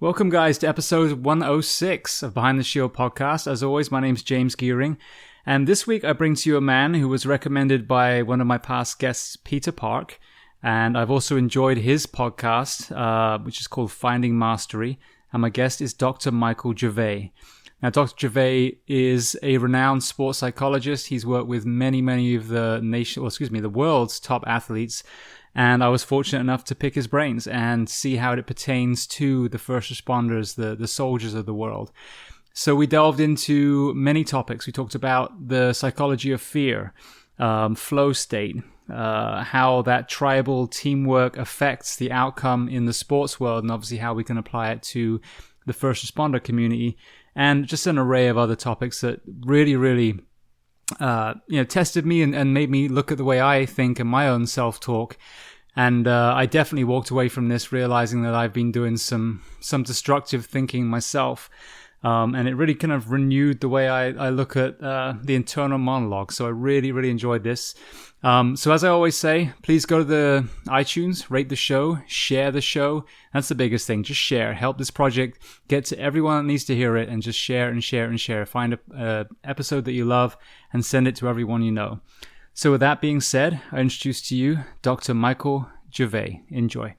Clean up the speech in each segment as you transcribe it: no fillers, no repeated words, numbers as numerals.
Welcome, guys, to episode 106 of Behind the Shield podcast. As always, my name's James Gearing, and this week I bring to you a man who was recommended by one of my past guests, Peter Park, and I've also enjoyed his podcast, which is called Finding Mastery, and my guest is Dr. Michael Gervais. Now, Dr. Gervais is a renowned sports psychologist. He's worked with many of the world's top athletes, and I was fortunate enough to pick his brains and see how it pertains to the first responders, the soldiers of the world. So we delved into many topics. We talked about the psychology of fear, flow state, how that tribal teamwork affects the outcome in the sports world, and obviously how we can apply it to the first responder community, and just an array of other topics that really tested me and made me look at the way I think and my own self-talk. And I definitely walked away from this realizing that I've been doing some destructive thinking myself. And it really kind of renewed the way I look at the internal monologue. So I really enjoyed this. So as I always say, please go to the iTunes, rate the show, share the show. That's the biggest thing. Just share. Help this project get to everyone that needs to hear it, and just share and share and share. Find a episode that you love and send it to everyone you know. So with that being said, I introduce to you Dr. Michael Gervais. Enjoy.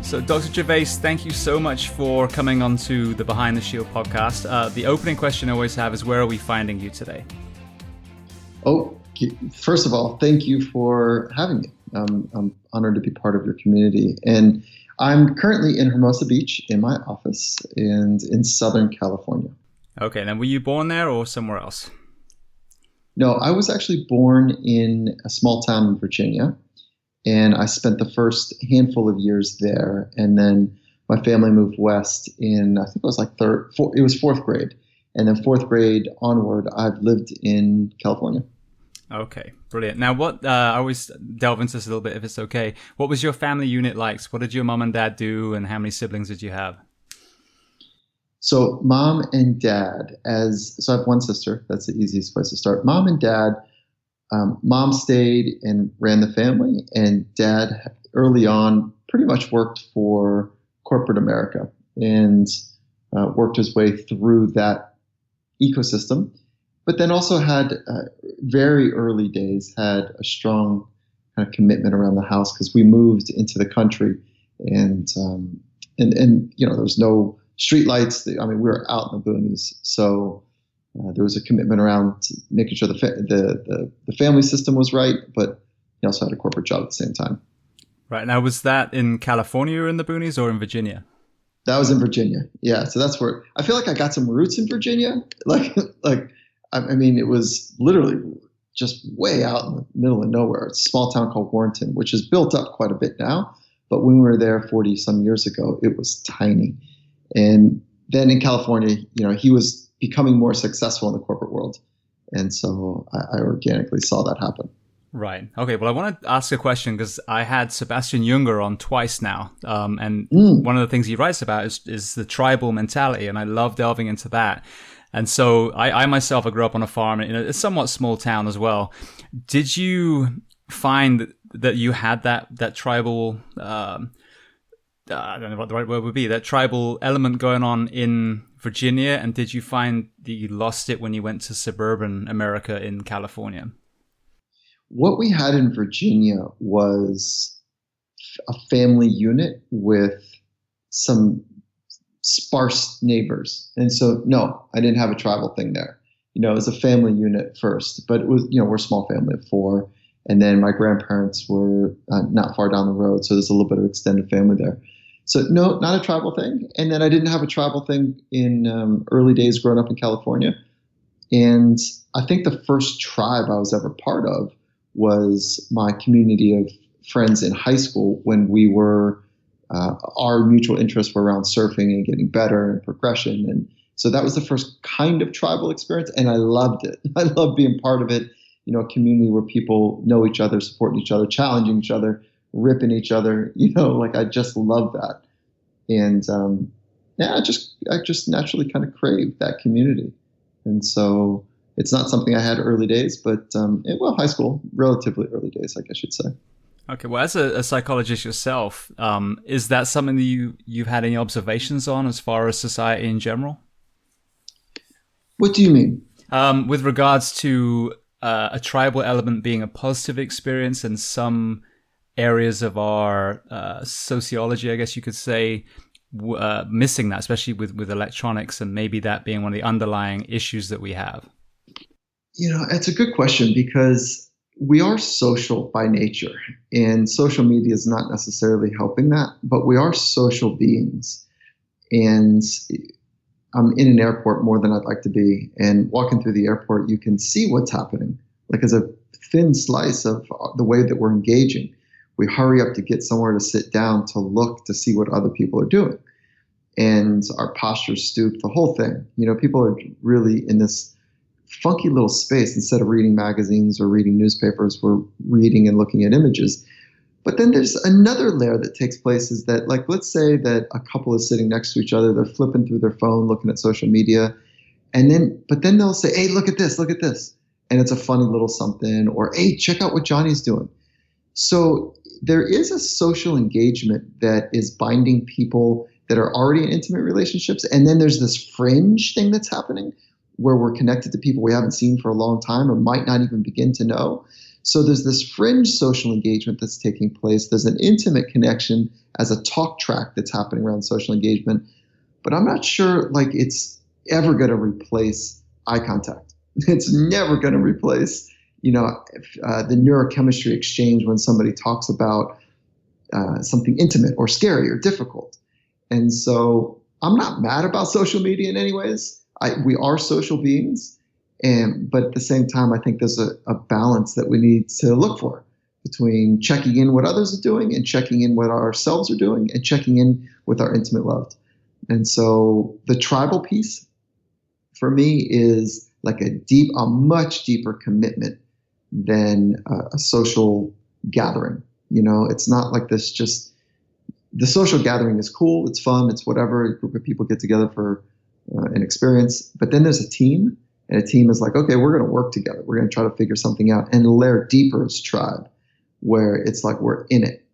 So, Dr. Gervais, thank you so much for coming on to the Behind the Shield podcast. The opening question I always have is, where are we finding you today? Oh, first of all, thank you for having me. I'm honored to be part of your community. And I'm currently in Hermosa Beach in my office and in Southern California. Okay, then were you born there or somewhere else? No, I was actually born in a small town in Virginia. And I spent the first handful of years there. And then my family moved west in, I think it was like fourth grade. And then fourth grade onward, I've lived in California. Okay, brilliant. Now, I always delve into this a little bit if it's okay. What was your family unit like? So what did your mom and dad do, and how many siblings did you have? So mom and dad, so I have one sister. That's the easiest place to start. Mom and dad. Mom stayed and ran the family, and dad early on pretty much worked for corporate America and worked his way through that ecosystem, but then also had very early days had a strong kind of commitment around the house, because we moved into the country and there was no street lights. I mean, we were out in the boonies, so there was a commitment around making sure the family system was right, but he also had a corporate job at the same time. Right. Now, was that in California or in the boonies, or in Virginia? That was in Virginia. Yeah. So that's where I feel like I got some roots in Virginia. I mean, it was literally just way out in the middle of nowhere. It's a small town called Warrenton, which is built up quite a bit now. But when we were there 40 some years ago, it was tiny. And then in California, he was becoming more successful in the corporate world. And so I organically saw that happen. Right. Okay. Well, I want to ask a question, because I had Sebastian Junger on twice now. And one of the things he writes about is the tribal mentality. And I love delving into that. And so I myself, I grew up on a farm in a somewhat small town as well. Did you find that you had that tribal, I don't know what the right word would be, that tribal element going on in Virginia? And did you find that you lost it when you went to suburban America in California? What we had in Virginia was a family unit with some sparse neighbors. And so, no, I didn't have a tribal thing there. It was a family unit first, but it was, we're a small family of four. And then my grandparents were not far down the road. So there's a little bit of extended family there. So no, not a tribal thing. And then I didn't have a tribal thing in early days growing up in California. And I think the first tribe I was ever part of was my community of friends in high school, when we were, our mutual interests were around surfing and getting better and progression. And so that was the first kind of tribal experience. And I loved it. I loved being part of it. A community where people know each other, supporting each other, challenging each other, ripping each other, like I just love that. And I just naturally kind of crave that community. And so it's not something I had early days, but high school, relatively early days, I guess you'd say. Okay, well, as a psychologist yourself, is that something that you've had any observations on as far as society in general? What do you mean? With regards to a tribal element being a positive experience, and some areas of our sociology, I guess you could say, missing that, especially with electronics, and maybe that being one of the underlying issues that we have. It's a good question, because we are social by nature, and social media is not necessarily helping that, but we are social beings. And I'm in an airport more than I'd like to be, and walking through the airport, you can see what's happening, like as a thin slice of the way that we're engaging. We hurry up to get somewhere to sit down, to look, to see what other people are doing. And our postures stoop, the whole thing. People are really in this funky little space. Instead of reading magazines or reading newspapers, we're reading and looking at images. But then there's another layer that takes place, is that, like, let's say that a couple is sitting next to each other, they're flipping through their phone, looking at social media, but then they'll say, hey, look at this. And it's a funny little something, or hey, check out what Johnny's doing. So there is a social engagement that is binding people that are already in intimate relationships. And then there's this fringe thing that's happening, where we're connected to people we haven't seen for a long time or might not even begin to know. So there's this fringe social engagement that's taking place. There's an intimate connection as a talk track that's happening around social engagement. But I'm not sure it's ever going to replace eye contact. It's never going to replace, the neurochemistry exchange when somebody talks about something intimate or scary or difficult. And so I'm not mad about social media in any ways. We are social beings, but at the same time, I think there's a balance that we need to look for between checking in what others are doing and checking in what ourselves are doing and checking in with our intimate loved. And so the tribal piece for me is like a much deeper commitment than a social gathering. It's not like this just, the social gathering is cool, it's fun, it's whatever, a group of people get together for an experience. But then there's a team, and a team is like, okay, we're going to work together. We're going to try to figure something out. And a layer deeper is tribe, where it's like we're in it,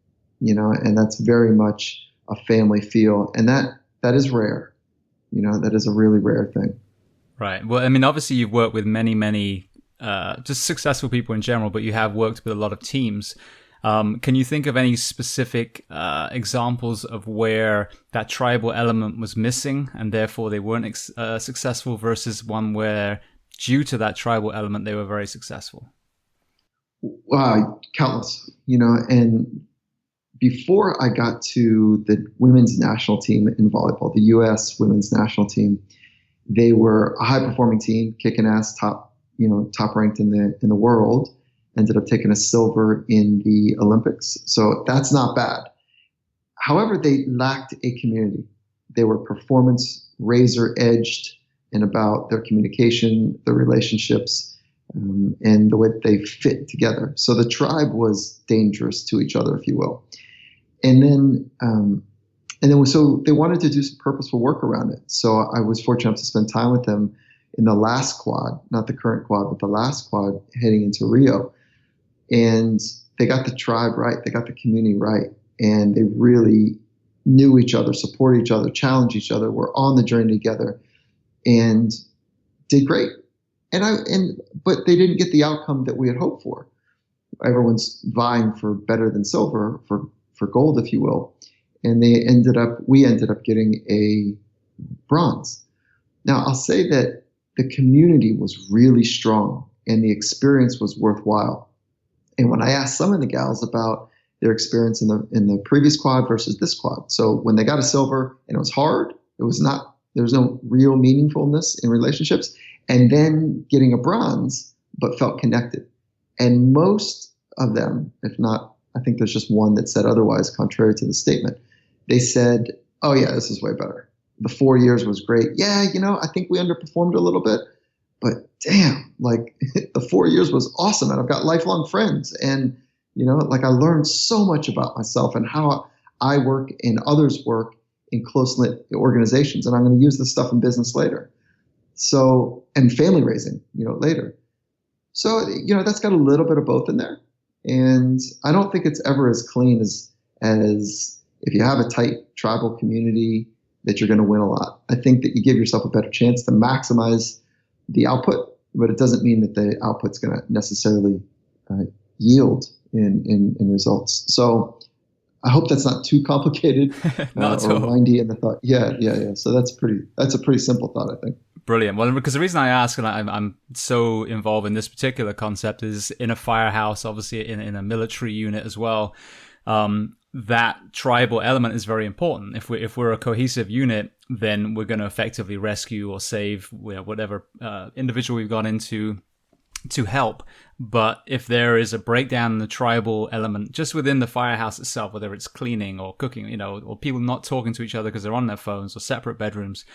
and that's very much a family feel. And that is rare. That is a really rare thing. Right. Well, I mean, obviously you've worked with many, just successful people in general, but you have worked with a lot of teams. Can you think of any specific examples of where that tribal element was missing and therefore they weren't successful, versus one where, due to that tribal element, they were very successful? Countless, and before I got to the women's national team in volleyball, the U.S. women's national team, they were a high-performing team, kicking ass, top ranked in the world. Ended up taking a silver in the Olympics. So that's not bad. However, they lacked a community. They were performance razor edged in about their communication, their relationships, and the way that they fit together. So the tribe was dangerous to each other, if you will. And then so they wanted to do some purposeful work around it. So I was fortunate to spend time with them in the last quad, not the current quad, but the last quad heading into Rio. And they got the tribe right. They got the community right. And they really knew each other, supported each other, challenged each other, were on the journey together, and did great. But they didn't get the outcome that we had hoped for. Everyone's vying for better than silver, for gold, if you will. And we ended up getting a bronze. Now, I'll say that the community was really strong and the experience was worthwhile. And when I asked some of the gals about their experience in the previous quad versus this quad, so when they got a silver and it was hard, there was no real meaningfulness in relationships, and then getting a bronze, but felt connected. And most of them, if not, I think there's just one that said otherwise, contrary to the statement, they said, oh yeah, this is way better. The 4 years was great. Yeah, I think we underperformed a little bit, but damn, like the 4 years was awesome. And I've got lifelong friends, and Like I learned so much about myself and how I work and others work in close-knit organizations. And I'm going to use this stuff in business later. So, and family raising, later. So, that's got a little bit of both in there. And I don't think it's ever as clean as if you have a tight tribal community that you're going to win a lot. I think that you give yourself a better chance to maximize the output, but it doesn't mean that the output's going to necessarily yield in results. So I hope that's not too complicated or windy in the thought. Yeah. So that's a pretty simple thought, I think. Brilliant. Well, because the reason I ask, and I'm so involved in this particular concept, is in a firehouse, obviously in a military unit as well. That tribal element is very important. If we're a cohesive unit, then we're going to effectively rescue or save whatever individual we've gone into to help. But if there is a breakdown in the tribal element just within the firehouse itself, whether it's cleaning or cooking, or people not talking to each other because they're on their phones or separate bedrooms,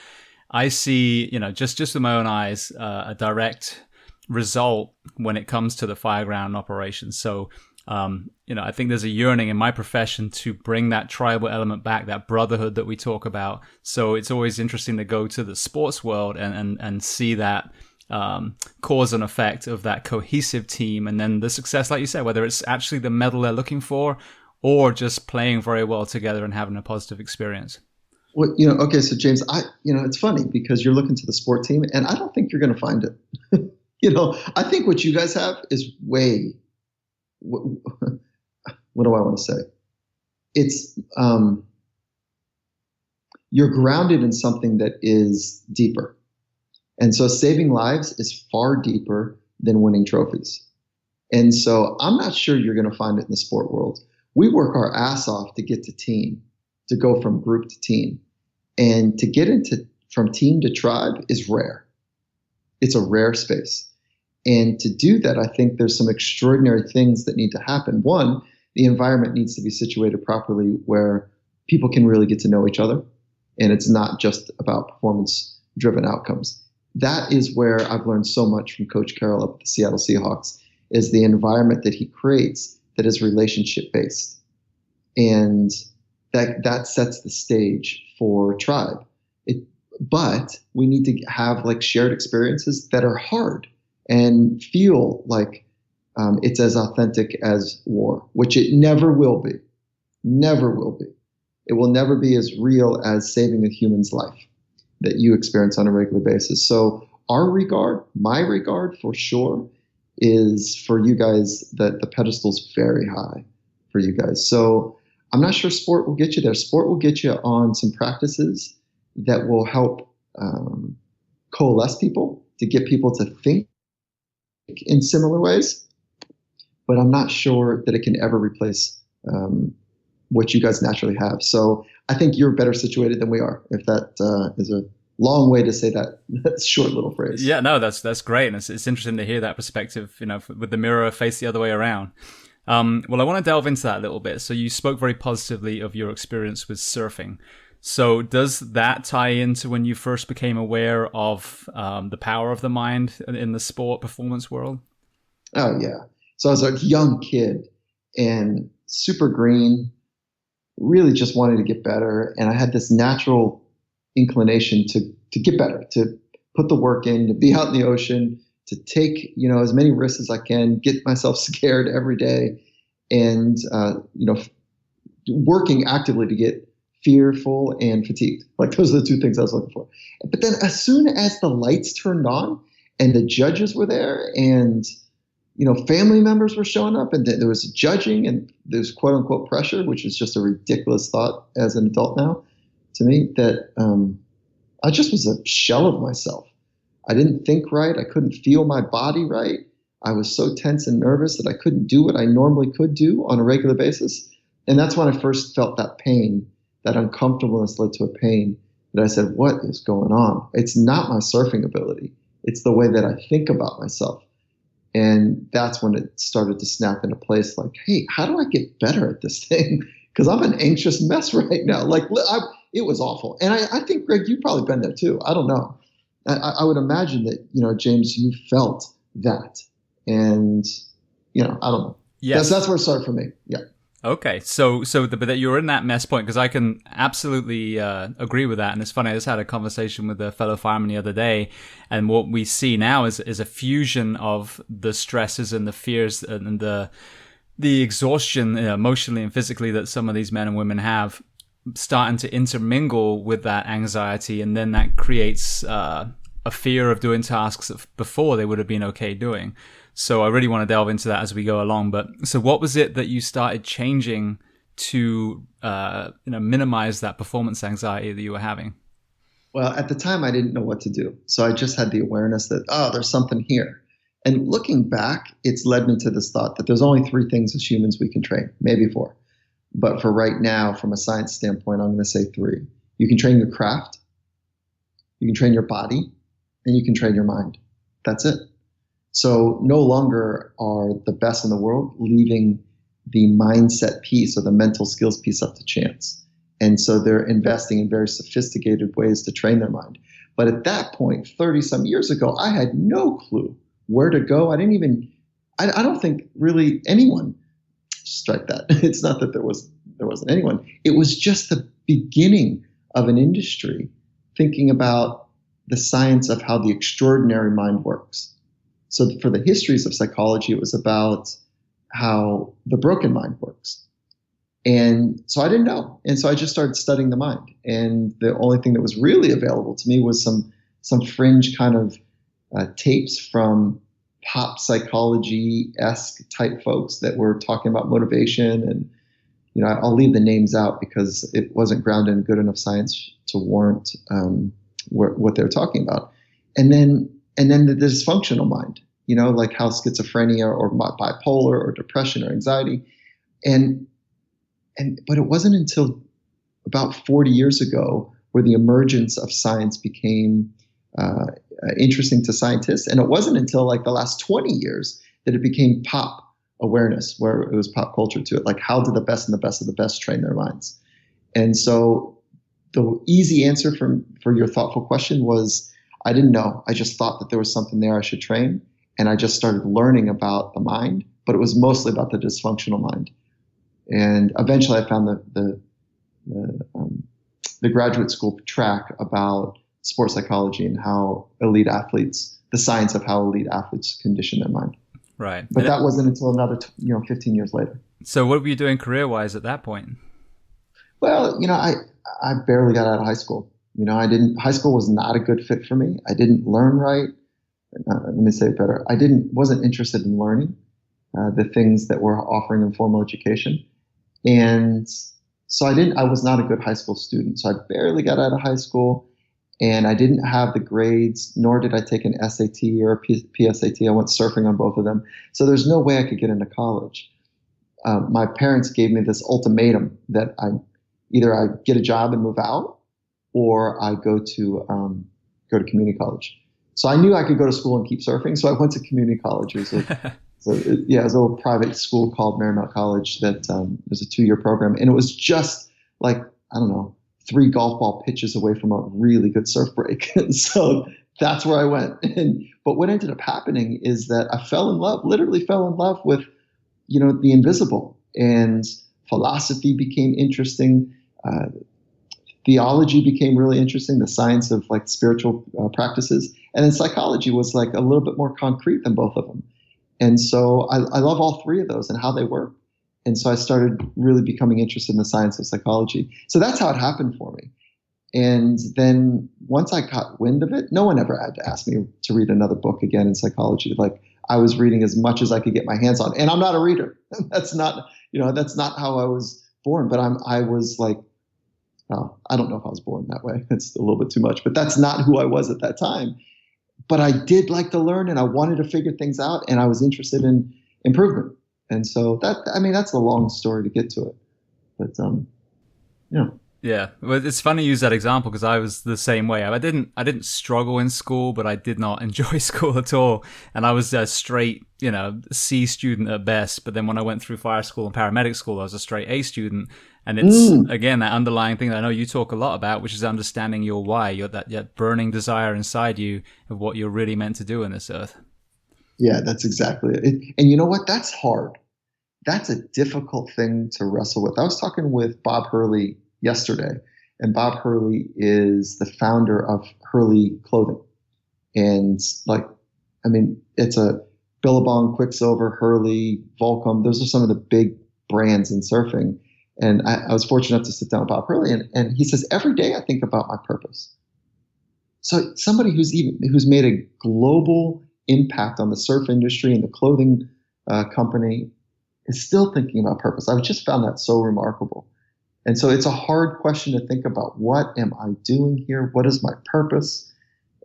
I see, just with my own eyes, a direct result when it comes to the fireground operations. So, I think there's a yearning in my profession to bring that tribal element back, that brotherhood that we talk about. So it's always interesting to go to the sports world and see that cause and effect of that cohesive team, and then the success, like you said, whether it's actually the medal they're looking for or just playing very well together and having a positive experience. Well, okay, so James, it's funny because you're looking to the sport team, and I don't think you're going to find it. I think what you guys have is way. What do I want to say? It's you're grounded in something that is deeper. And so saving lives is far deeper than winning trophies. And so I'm not sure you're going to find it in the sport world. We work our ass off to get to team, to go from group to team. And to get from team to tribe is rare. It's a rare space. And to do that, I think there's some extraordinary things that need to happen. One, the environment needs to be situated properly where people can really get to know each other. And it's not just about performance-driven outcomes. That is where I've learned so much from Coach Carroll up at the Seattle Seahawks, is the environment that he creates that is relationship-based. And that sets the stage for tribe. But we need to have like shared experiences that are hard and feel like it's as authentic as war, which it never will be. Never will be. It will never be as real as saving a human's life that you experience on a regular basis. So my regard for sure is for you guys that the pedestal's very high for you guys. So I'm not sure sport will get you there. Sport will get you on some practices that will help coalesce people, to get people to think in similar ways. But I'm not sure that it can ever replace what you guys naturally have. So I think you're better situated than we are, if that is a long way to say that short little phrase. Yeah, no, that's great. And it's interesting to hear that perspective, with the mirror faced the other way around. Well, I want to delve into that a little bit. So you spoke very positively of your experience with surfing. So does that tie into when you first became aware of the power of the mind in the sport performance world? Oh, yeah. So I was a young kid and super green, really just wanted to get better. And I had this natural inclination to get better, to put the work in, to be out in the ocean, to take, as many risks as I can, get myself scared every day, and, working actively to get fearful and fatigued. Like those are the two things I was looking for. But then as soon as the lights turned on and the judges were there and, family members were showing up and there was judging and there's quote unquote pressure, which is just a ridiculous thought as an adult now to me, that I just was a shell of myself. I didn't think right. I couldn't feel my body right. I was so tense and nervous that I couldn't do what I normally could do on a regular basis. And that's when I first felt that pain, that uncomfortableness led to a pain that I said, what is going on? It's not my surfing ability. It's the way that I think about myself. And that's when it started to snap into place, like, hey, how do I get better at this thing? Because I'm an anxious mess right now. Like, it was awful. And I think, Greg, you've probably been there too. I don't know. I would imagine that, James, you felt that. And, I don't know. Yes. That's where it started for me. Yeah. Okay, but you're in that mess point, because I can absolutely agree with that. And it's funny, I just had a conversation with a fellow fireman the other day, and what we see now is a fusion of the stresses and the fears and the exhaustion, emotionally and physically, that some of these men and women have, starting to intermingle with that anxiety, and then that creates a fear of doing tasks that before they would have been okay doing. So I really want to delve into that as we go along. But so what was it that you started changing to minimize that performance anxiety that you were having? Well, at the time, I didn't know what to do. So I just had the awareness that, oh, there's something here. And looking back, it's led me to this thought that there's only 3 things as humans we can train, maybe 4. But for right now, from a science standpoint, I'm going to say 3. You can train your craft, you can train your body, and you can train your mind. That's it. So no longer are the best in the world leaving the mindset piece or the mental skills piece up to chance. And so they're investing in very sophisticated ways to train their mind. But at that point, 30 some years ago, I had no clue where to go. I don't think really anyone, strike that. It's not that there wasn't anyone. It was just the beginning of an industry thinking about the science of how the extraordinary mind works. So for the histories of psychology, it was about how the broken mind works. And so I didn't know. And so I just started studying the mind. And the only thing that was really available to me was some fringe kind of tapes from pop psychology-esque type folks that were talking about motivation. And, I'll leave the names out because it wasn't grounded in good enough science to warrant what they were talking about. And then the dysfunctional mind, like how schizophrenia or bipolar or depression or anxiety. But it wasn't until about 40 years ago where the emergence of science became interesting to scientists. And it wasn't until like the last 20 years that it became pop awareness, where it was pop culture to it. Like, how did the best and the best of the best train their minds? And so the easy answer for your thoughtful question was, I didn't know. I just thought that there was something there I should train. And I just started learning about the mind, but it was mostly about the dysfunctional mind. And eventually I found the graduate school track about sports psychology and how elite athletes, the science of how elite athletes condition their mind. Right. But that wasn't until another 15 years later. So what were you doing career-wise at that point? Well, I barely got out of high school. High school was not a good fit for me. I didn't learn right. Let me say it better. Wasn't interested in learning the things that were offering informal education. And so I was not a good high school student. So I barely got out of high school, and I didn't have the grades, nor did I take an SAT or a PSAT. I went surfing on both of them. So there's no way I could get into college. My parents gave me this ultimatum that either I get a job and move out, or I go to community college. So I knew I could go to school and keep surfing. So I went to community college. It was it was a little private school called Marymount College that was a 2-year program. And it was just like, 3 golf ball pitches away from a really good surf break. And so that's where I went. But what ended up happening is that I literally fell in love with, the invisible, and philosophy became interesting. Theology became really interesting, the science of like spiritual practices. And then psychology was like a little bit more concrete than both of them. And so I love all 3 of those and how they work. And so I started really becoming interested in the science of psychology. So that's how it happened for me. And then once I got wind of it, no one ever had to ask me to read another book again in psychology. Like, I was reading as much as I could get my hands on. And I'm not a reader. That's not how I was born. But I was like, well, I don't know if I was born that way. It's a little bit too much. But that's not who I was at that time. But I did like to learn, and I wanted to figure things out, and I was interested in improvement. And so that's a long story to get to it. But yeah. Yeah, well, it's funny you use that example because I was the same way. I didn't struggle in school, but I did not enjoy school at all, and I was a straight, C student at best. But then when I went through fire school and paramedic school, I was a straight A student. And it's again that underlying thing that I know you talk a lot about, which is understanding your why, that burning desire inside you of what you're really meant to do in this earth. Yeah, that's exactly it. And you know what? That's hard. that's a difficult thing to wrestle with. I was talking with Bob Hurley yesterday, and Bob Hurley is the founder of Hurley Clothing. And it's a Billabong, Quicksilver, Hurley, Volcom. Those are some of the big brands in surfing. And I was fortunate enough to sit down with Bob Hurley, and he says, every day I think about my purpose. So somebody who's made a global impact on the surf industry and the clothing company is still thinking about purpose. I just found that so remarkable. And so it's a hard question to think about. What am I doing here? What is my purpose?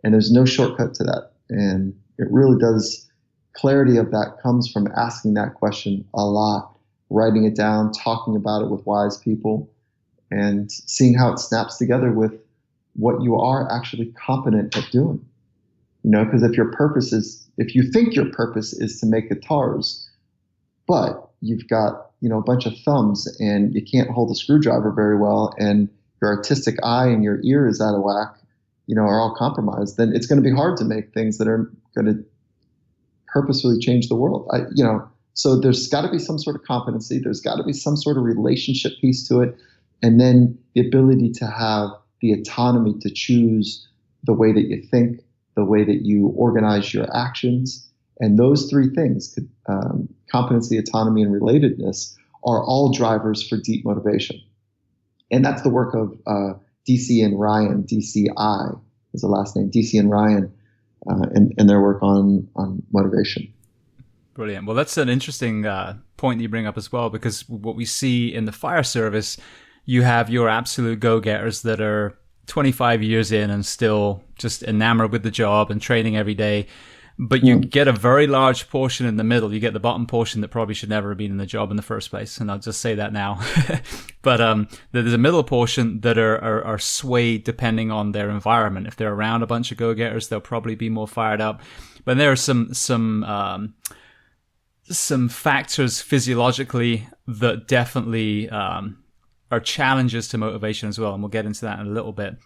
And there's no shortcut to that. And it really does, clarity of that comes from asking that question a lot, writing it down, talking about it with wise people, and seeing how it snaps together with what you are actually competent at doing. Because if you think your purpose is to make guitars, but you've got, a bunch of thumbs and you can't hold a screwdriver very well, and your artistic eye and your ear is out of whack, are all compromised, then it's going to be hard to make things that are going to purposefully change the world. So there's got to be some sort of competency. There's got to be some sort of relationship piece to it. And then the ability to have the autonomy to choose the way that you think, the way that you organize your actions. And those three things, competency, autonomy, and relatedness, are all drivers for deep motivation. And that's the work of DC and Ryan. DCI is the last name, DC and Ryan, and their work on motivation. Brilliant. Well, that's an interesting point that you bring up as well, because what we see in the fire service, you have your absolute go-getters that are 25 years in and still just enamored with the job and training every day. But you get a very large portion in the middle. You get the bottom portion that probably should never have been in the job in the first place. And I'll just say that now. But there's a middle portion that are swayed depending on their environment. If they're around a bunch of go-getters, they'll probably be more fired up. But there are some factors physiologically that definitely are challenges to motivation as well. And we'll get into that in a little bit.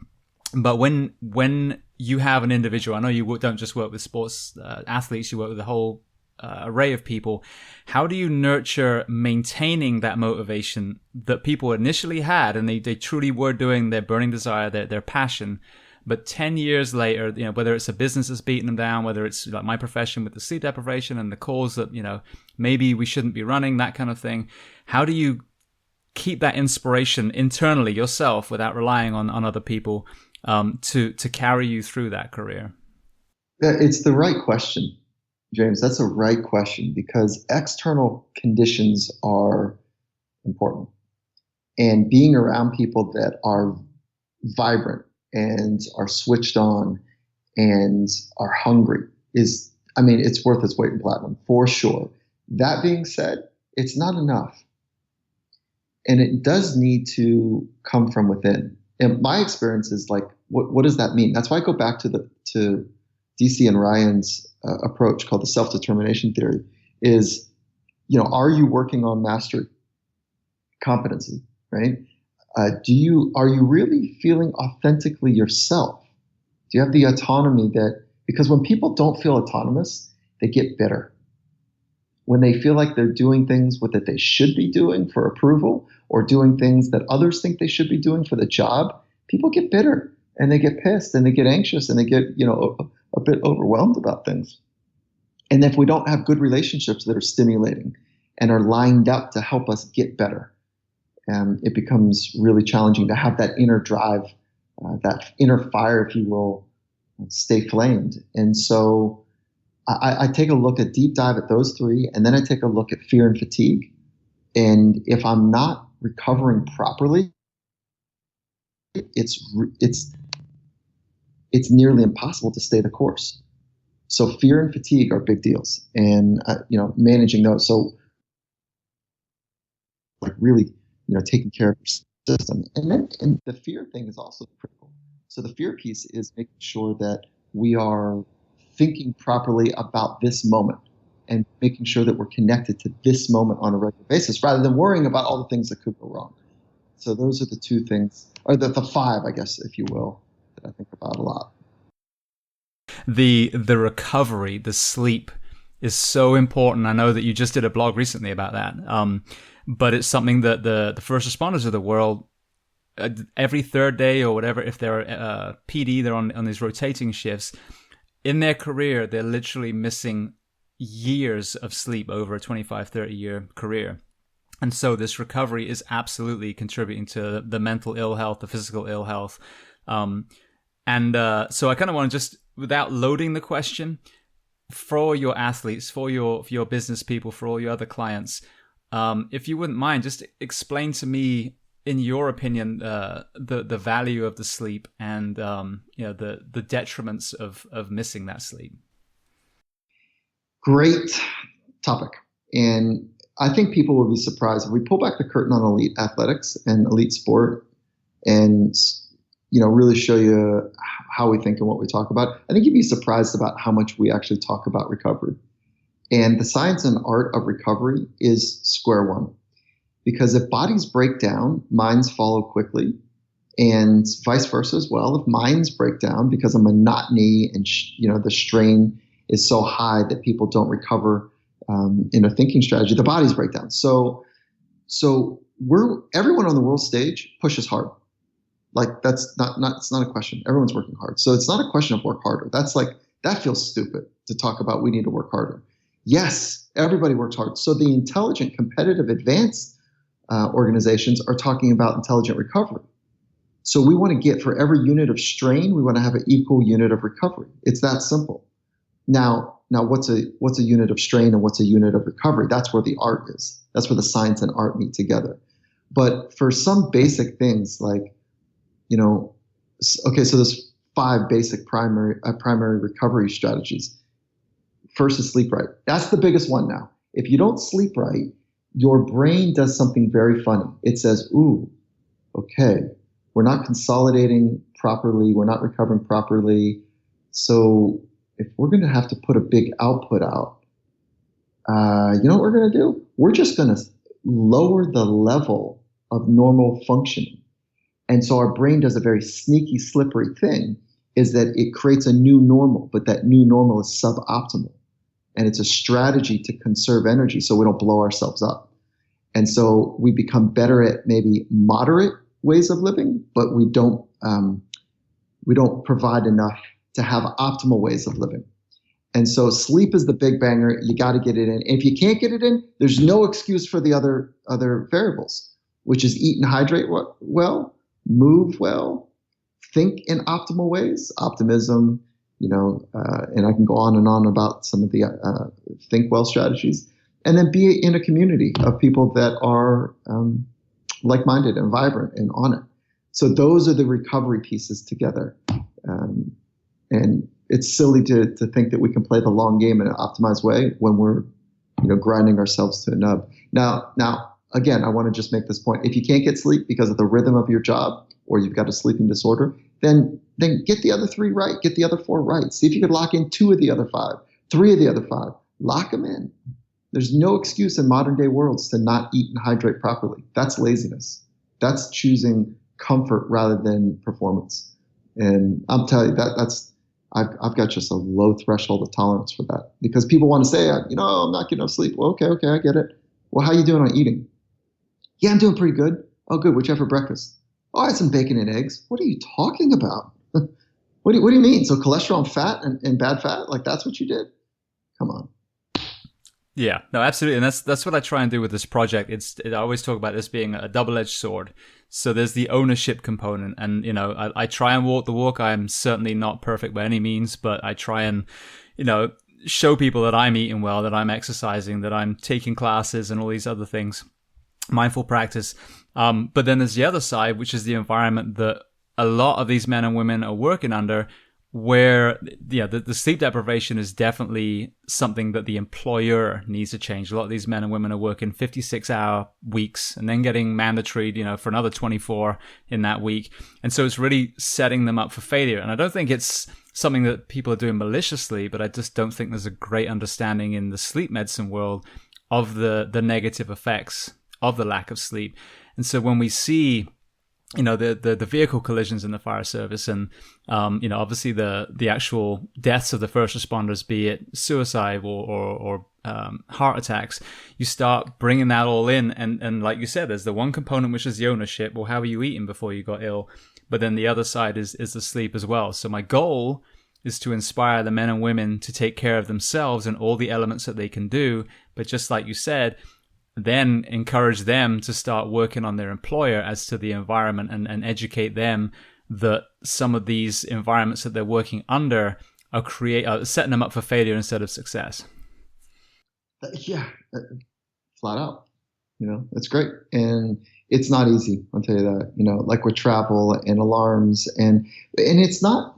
But when you have an individual, I know you don't just work with sports athletes, you work with a whole array of people. How do you nurture maintaining that motivation that people initially had, and they truly were doing their burning desire, their passion, but 10 years later, whether it's a business that's beating them down, whether it's like my profession with the sleep deprivation and the cause that, maybe we shouldn't be running, that kind of thing. How do you keep that inspiration internally yourself without relying on other people to carry you through that career? It's the right question, James. That's a right question, because external conditions are important. And being around people that are vibrant and are switched on and are hungry it's worth its weight in platinum, for sure. That being said, it's not enough. And it does need to come from within. And my experience is like, what does that mean? That's why I go back to DC and Ryan's approach called the self-determination theory. Is, are you working on mastery, competency, right? Are you really feeling authentically yourself? Do you have the autonomy because when people don't feel autonomous, they get bitter. When they feel like they're doing things that they should be doing for approval, or doing things that others think they should be doing for the job, people get bitter and they get pissed and they get anxious and they get, a bit overwhelmed about things. And if we don't have good relationships that are stimulating and are lined up to help us get better, it becomes really challenging to have that inner drive, that inner fire, if you will, stay flamed. And so I take a look at deep dive at those three, and then I take a look at fear and fatigue. And if I'm not recovering properly, it's nearly impossible to stay the course. So fear and fatigue are big deals, and managing those. So like really, taking care of your system, and the fear thing is also critical. So the fear piece is making sure that we are thinking properly about this moment and making sure that we're connected to this moment on a regular basis, rather than worrying about all the things that could go wrong. So those are the two things, or the five, I guess, if you will, that I think about a lot. The recovery, the sleep, is so important. I know that you just did a blog recently about that. But it's something that the first responders of the world, every third day or whatever, if they're PD, they're on these rotating shifts. In their career, they're literally missing years of sleep over a 25, 30-year career. And so this recovery is absolutely contributing to the mental ill health, the physical ill health. So I kind of want to just, without loading the question, for your athletes, for your business people, for all your other clients, if you wouldn't mind, just explain to me, in your opinion, the value of the sleep and the detriments of missing that sleep. Great topic. And I think people will be surprised if we pull back the curtain on elite athletics and elite sport and, really show you how we think and what we talk about. I think you'd be surprised about how much we actually talk about recovery. And the science and art of recovery is square one. Because if bodies break down, minds follow quickly, and vice versa as well. If minds break down because of monotony and the strain is so high that people don't recover in a thinking strategy, the bodies break down. So everyone on the world stage pushes hard. Like it's not a question. Everyone's working hard. So it's not a question of work harder. That feels stupid to talk about. We need to work harder. Yes, everybody works hard. So the intelligent, competitive, advanced organizations are talking about intelligent recovery. So we want to get, for every unit of strain, we want to have an equal unit of recovery. It's that simple. Now what's a unit of strain and what's a unit of recovery? That's where the art is. That's where the science and art meet together. But for some basic things like, okay, so there's 5 basic primary recovery strategies. First is sleep right. That's the biggest one now. If you don't sleep right, your brain does something very funny. It says, ooh, okay, we're not consolidating properly. We're not recovering properly. So if we're going to have to put a big output out, you know what we're going to do? We're just going to lower the level of normal functioning. And so our brain does a very sneaky, slippery thing, is that it creates a new normal, but that new normal is suboptimal. And it's a strategy to conserve energy so we don't blow ourselves up. And so we become better at maybe moderate ways of living, but we don't provide enough to have optimal ways of living. And so sleep is the big banger. You got to get it in. And if you can't get it in, there's no excuse for the other variables, which is eat and hydrate well, move well, think in optimal ways, optimism, and I can go on and on about some of the think well strategies, and then be in a community of people that are like-minded and vibrant and on it. So those are the recovery pieces together. And it's silly to think that we can play the long game in an optimized way when we're, grinding ourselves to a nub. Now, again, I want to just make this point. If you can't get sleep because of the rhythm of your job, or you've got a sleeping disorder, then get the other 3 right. Get the other 4 right. See if you could lock in 2 of the other 5, 3 of the other 5. Lock them in. There's no excuse in modern day worlds to not eat and hydrate properly. That's laziness. That's choosing comfort rather than performance. And I'm telling you I've got just a low threshold of tolerance for that, because people want to say, I'm not getting enough sleep. Well, okay, I get it. Well, how are you doing on eating? Yeah, I'm doing pretty good. Oh, good. What'd you have for breakfast? Oh, I had some bacon and eggs. What are you talking about? What do you mean? So cholesterol and fat and bad fat? Like that's what you did? Come on. Yeah, no, absolutely. And that's what I try and do with this project. I always talk about this being a double-edged sword. So there's the ownership component, and I try and walk the walk. I'm certainly not perfect by any means, but I try and show people that I'm eating well, that I'm exercising, that I'm taking classes and all these other things, mindful practice. But then there's the other side, which is the environment that a lot of these men and women are working under, where the sleep deprivation is definitely something that the employer needs to change. A lot of these men and women are working 56-hour weeks and then getting mandatory, for another 24 in that week. And so it's really setting them up for failure. And I don't think it's something that people are doing maliciously, but I just don't think there's a great understanding in the sleep medicine world of the negative effects of the lack of sleep. And so when we see the vehicle collisions in the fire service, and obviously the actual deaths of the first responders, be it suicide or heart attacks, you start bringing that all in, and like you said, there's the one component which is the ownership. Well, how were you eating before you got ill? But then the other side is the sleep as well. So my goal is to inspire the men and women to take care of themselves and all the elements that they can do. But just like you said, then encourage them to start working on their employer as to the environment, and educate them that some of these environments that they're working under are setting them up for failure instead of success. Yeah, flat out. That's great. And it's not easy, I'll tell you that, like with travel and alarms, and it's not,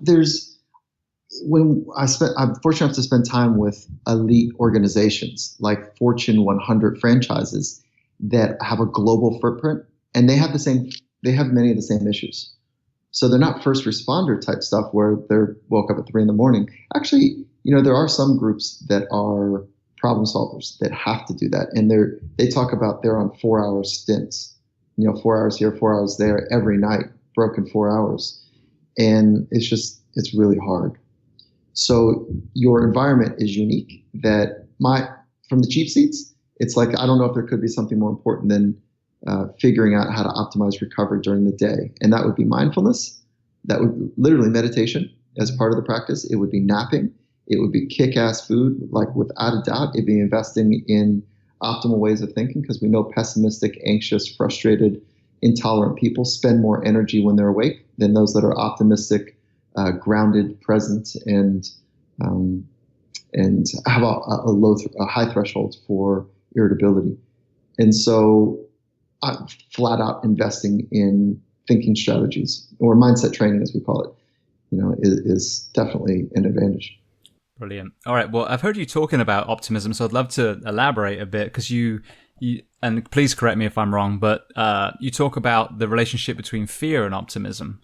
I'm fortunate enough to spend time with elite organizations like Fortune 100 franchises that have a global footprint, and they have many of the same issues. So they're not first responder type stuff where they're woke up at 3 a.m. Actually, there are some groups that are problem solvers that have to do that. And they talk about they're on 4-hour stints, 4 hours here, 4 hours there, every night, broken 4 hours. And it's really hard. So your environment is unique. From the cheap seats, it's like, I don't know if there could be something more important than figuring out how to optimize recovery during the day. And that would be mindfulness. That would literally meditation as part of the practice. It would be napping. It would be kick-ass food, like without a doubt. It'd be investing in optimal ways of thinking, because we know pessimistic, anxious, frustrated, intolerant people spend more energy when they're awake than those that are optimistic, grounded, present, and have a high threshold for irritability. And so I'm flat out investing in thinking strategies, or mindset training as we call it, is definitely an advantage. Brilliant. All right. Well, I've heard you talking about optimism, so I'd love to elaborate a bit, because you and please correct me if I'm wrong, but you talk about the relationship between fear and optimism.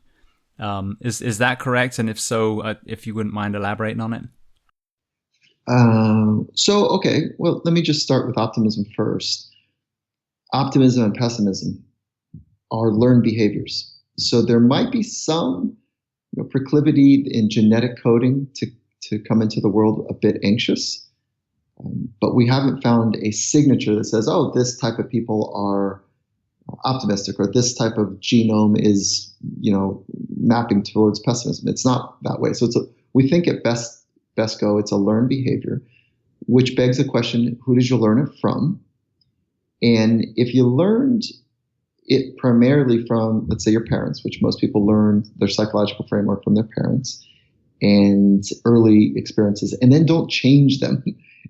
Is that correct? And if so, if you wouldn't mind elaborating on it. Okay. Well, let me just start with optimism first. Optimism and pessimism are learned behaviors. So there might be some proclivity in genetic coding to come into the world a bit anxious. But we haven't found a signature that says, oh, this type of people are optimistic, or this type of genome is, mapping towards pessimism. It's not that way. So we think at best go, it's a learned behavior, which begs the question, who did you learn it from? And if you learned it primarily from, let's say, your parents, which most people learn their psychological framework from their parents and early experiences, and then don't change them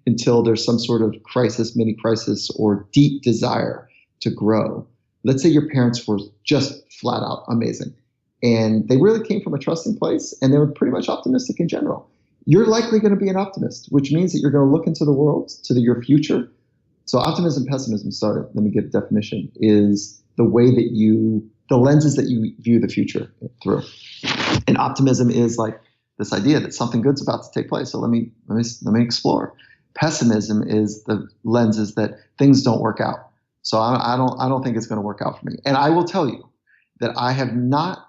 until there's some sort of crisis, mini crisis, or deep desire to grow. Let's say your parents were just flat out amazing, and they really came from a trusting place, and they were pretty much optimistic in general. You're likely going to be an optimist, which means that you're going to look into the world, to your future. So optimism, pessimism, let me give a definition, is the way that the lenses that you view the future through. And optimism is like this idea that something good's about to take place. So let me explore. Pessimism is the lenses that things don't work out. So I don't think it's going to work out for me. And I will tell you that I have not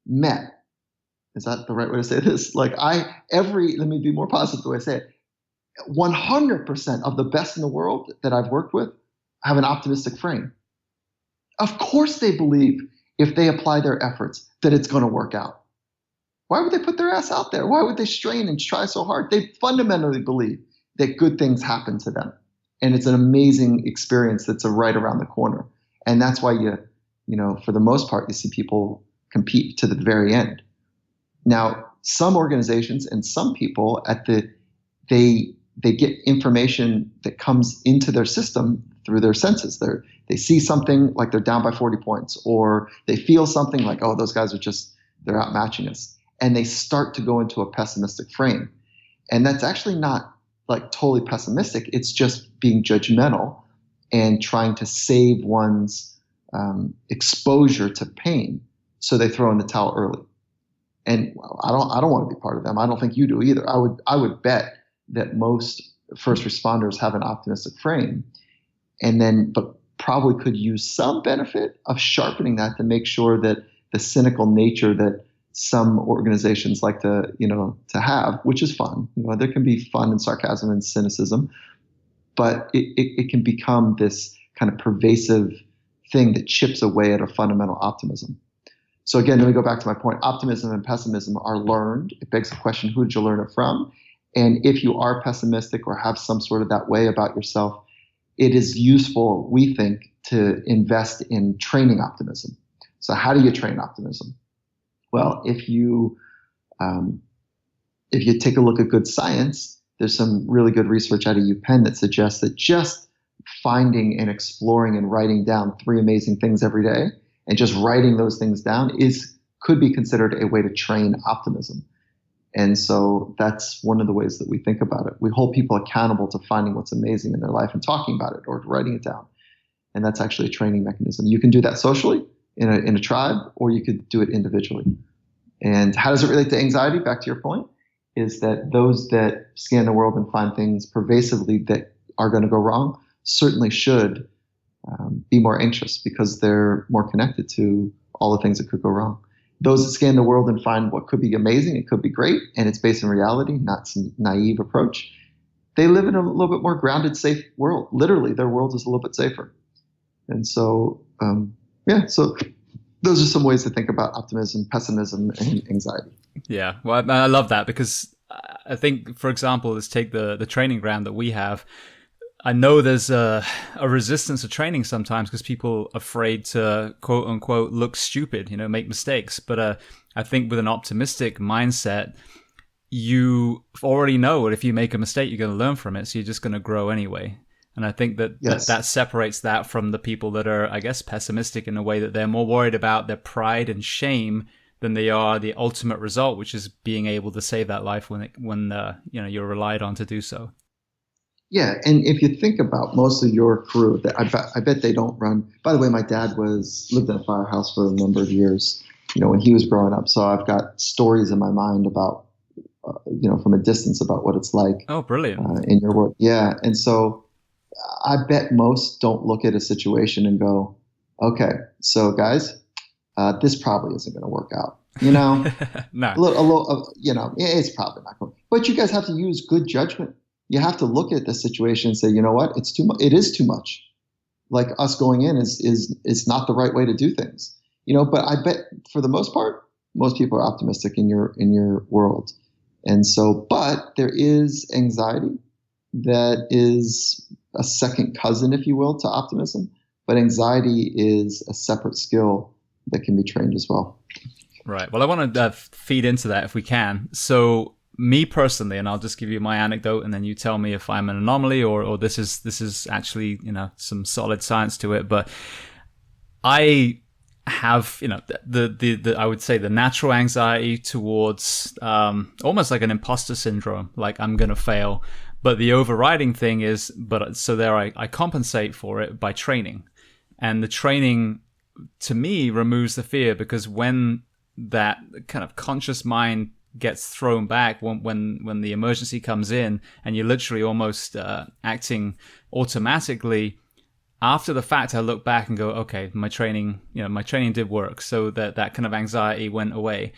met, is that the right way to say this? Let me be more positive the way I say it. 100% of the best in the world that I've worked with have an optimistic frame. Of course they believe if they apply their efforts that it's going to work out. Why would they put their ass out there? Why would they strain and try so hard? They fundamentally believe that good things happen to them. And it's an amazing experience that's right around the corner. And that's why for the most part, you see people compete to the very end. Now, some organizations and some people they get information that comes into their system through their senses. They see something like they're down by 40 points, or they feel something like, oh, those guys they're outmatching us. And they start to go into a pessimistic frame. And that's actually not like totally pessimistic. It's just being judgmental and trying to save one's exposure to pain. So they throw in the towel early. And I don't want to be part of them. I don't think you do either. I would bet that most first responders have an optimistic frame. But probably could use some benefit of sharpening that to make sure that the cynical nature that some organizations like to, to have, which is fun. There can be fun and sarcasm and cynicism, but it can become this kind of pervasive thing that chips away at a fundamental optimism. So again, let me go back to my point. Optimism and pessimism are learned. It begs the question, who did you learn it from? And if you are pessimistic or have some sort of that way about yourself, it is useful, we think, to invest in training optimism. So how do you train optimism? Well, if you take a look at good science, there's some really good research out of UPenn that suggests that just finding and exploring and writing down 3 amazing things every day and just writing those things down could be considered a way to train optimism. And so that's one of the ways that we think about it. We hold people accountable to finding what's amazing in their life and talking about it or writing it down. And that's actually a training mechanism. You can do that socially in a tribe, or you could do it individually. And how does it relate to anxiety? Back to your point, is that those that scan the world and find things pervasively that are going to go wrong certainly should be more anxious because they're more connected to all the things that could go wrong. Those that scan the world and find what could be amazing, it could be great, and it's based in reality, not some naive approach, they live in a little bit more grounded, safe world. Literally, their world is a little bit safer. And so, so those are some ways to think about optimism, pessimism, and anxiety. Yeah, well, I love that because I think, for example, let's take the training ground that we have. I know there's a resistance to training sometimes because people are afraid to, quote unquote, look stupid, make mistakes. But I think with an optimistic mindset, you already know that if you make a mistake, you're going to learn from it. So you're just going to grow anyway. And I think that separates that from the people that are, I guess, pessimistic in a way that they're more worried about their pride and shame than they are the ultimate result, which is being able to save that life when you're relied on to do so. Yeah, and if you think about most of your crew, I bet they don't run. By the way, my dad lived in a firehouse for a number of years, when he was growing up. So I've got stories in my mind about, from a distance about what it's like. Oh, brilliant! In your work, yeah. And so I bet most don't look at a situation and go, "Okay, so guys, this probably isn't going to work out." No. It's probably not going. But you guys have to use good judgment. You have to look at the situation and say, you know what, it's too much. It is too much. Like us going in is not the right way to do things. But I bet for the most part, most people are optimistic in your world. And so, but there is anxiety that is a second cousin, if you will, to optimism. But anxiety is a separate skill that can be trained as well. Right. Well, I want to feed into that if we can. So me personally, and I'll just give you my anecdote and then you tell me if I'm an anomaly or this is actually, some solid science to it. But I have, the I would say the natural anxiety towards almost like an imposter syndrome, like I'm going to fail. But the overriding thing is, I compensate for it by training. And the training to me removes the fear because when that kind of conscious mind gets thrown back when the emergency comes in and you're literally almost acting automatically, after the fact I look back and go, okay, my training did work, so that kind of anxiety went away.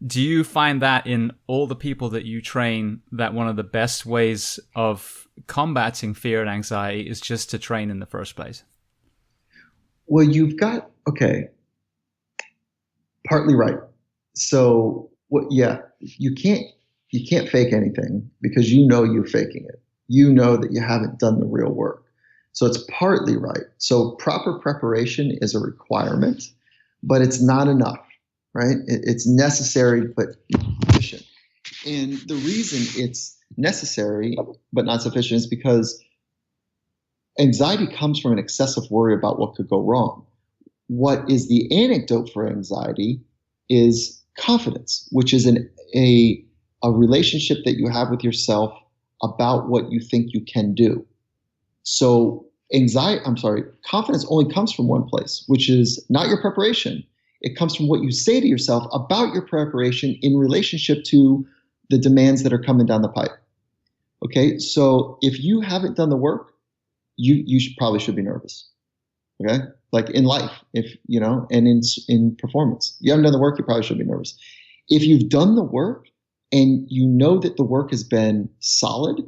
Do you find that in all the people that you train that one of the best ways of combating fear and anxiety is just to train in the first place? Well, you've got, partly right. So you can't fake anything because you're faking it. You know that you haven't done the real work. So it's partly right. So proper preparation is a requirement, but it's not enough, right? It's necessary but sufficient. And the reason it's necessary but not sufficient is because anxiety comes from an excessive worry about what could go wrong. What is the antidote for anxiety is confidence, which is a relationship that you have with yourself about what you think you can do. So confidence only comes from one place, which is not your preparation. It comes from what you say to yourself about your preparation in relationship to the demands that are coming down the pipe. Okay, so if you haven't done the work, you probably should be nervous. Okay. Like in life, if, and in performance, you haven't done the work, you probably should be nervous. If you've done the work and you know that the work has been solid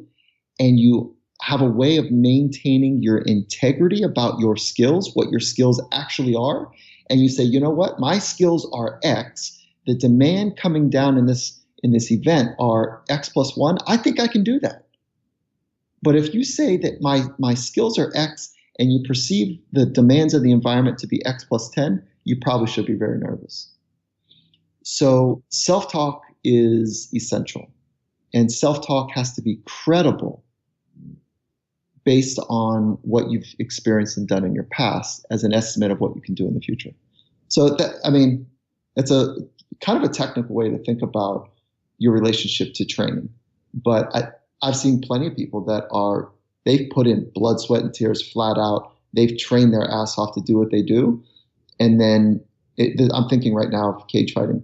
and you have a way of maintaining your integrity about your skills, what your skills actually are, and you say, you know what, my skills are X, the demand coming down in this event are X plus 1, I think I can do that. But if you say that my skills are X and you perceive the demands of the environment to be X plus 10, you probably should be very nervous. So self-talk is essential. And self-talk has to be credible based on what you've experienced and done in your past as an estimate of what you can do in the future. So it's a kind of a technical way to think about your relationship to training. But I've seen plenty of people that they've put in blood, sweat, and tears flat out. They've trained their ass off to do what they do. And then I'm thinking right now of cage fighting.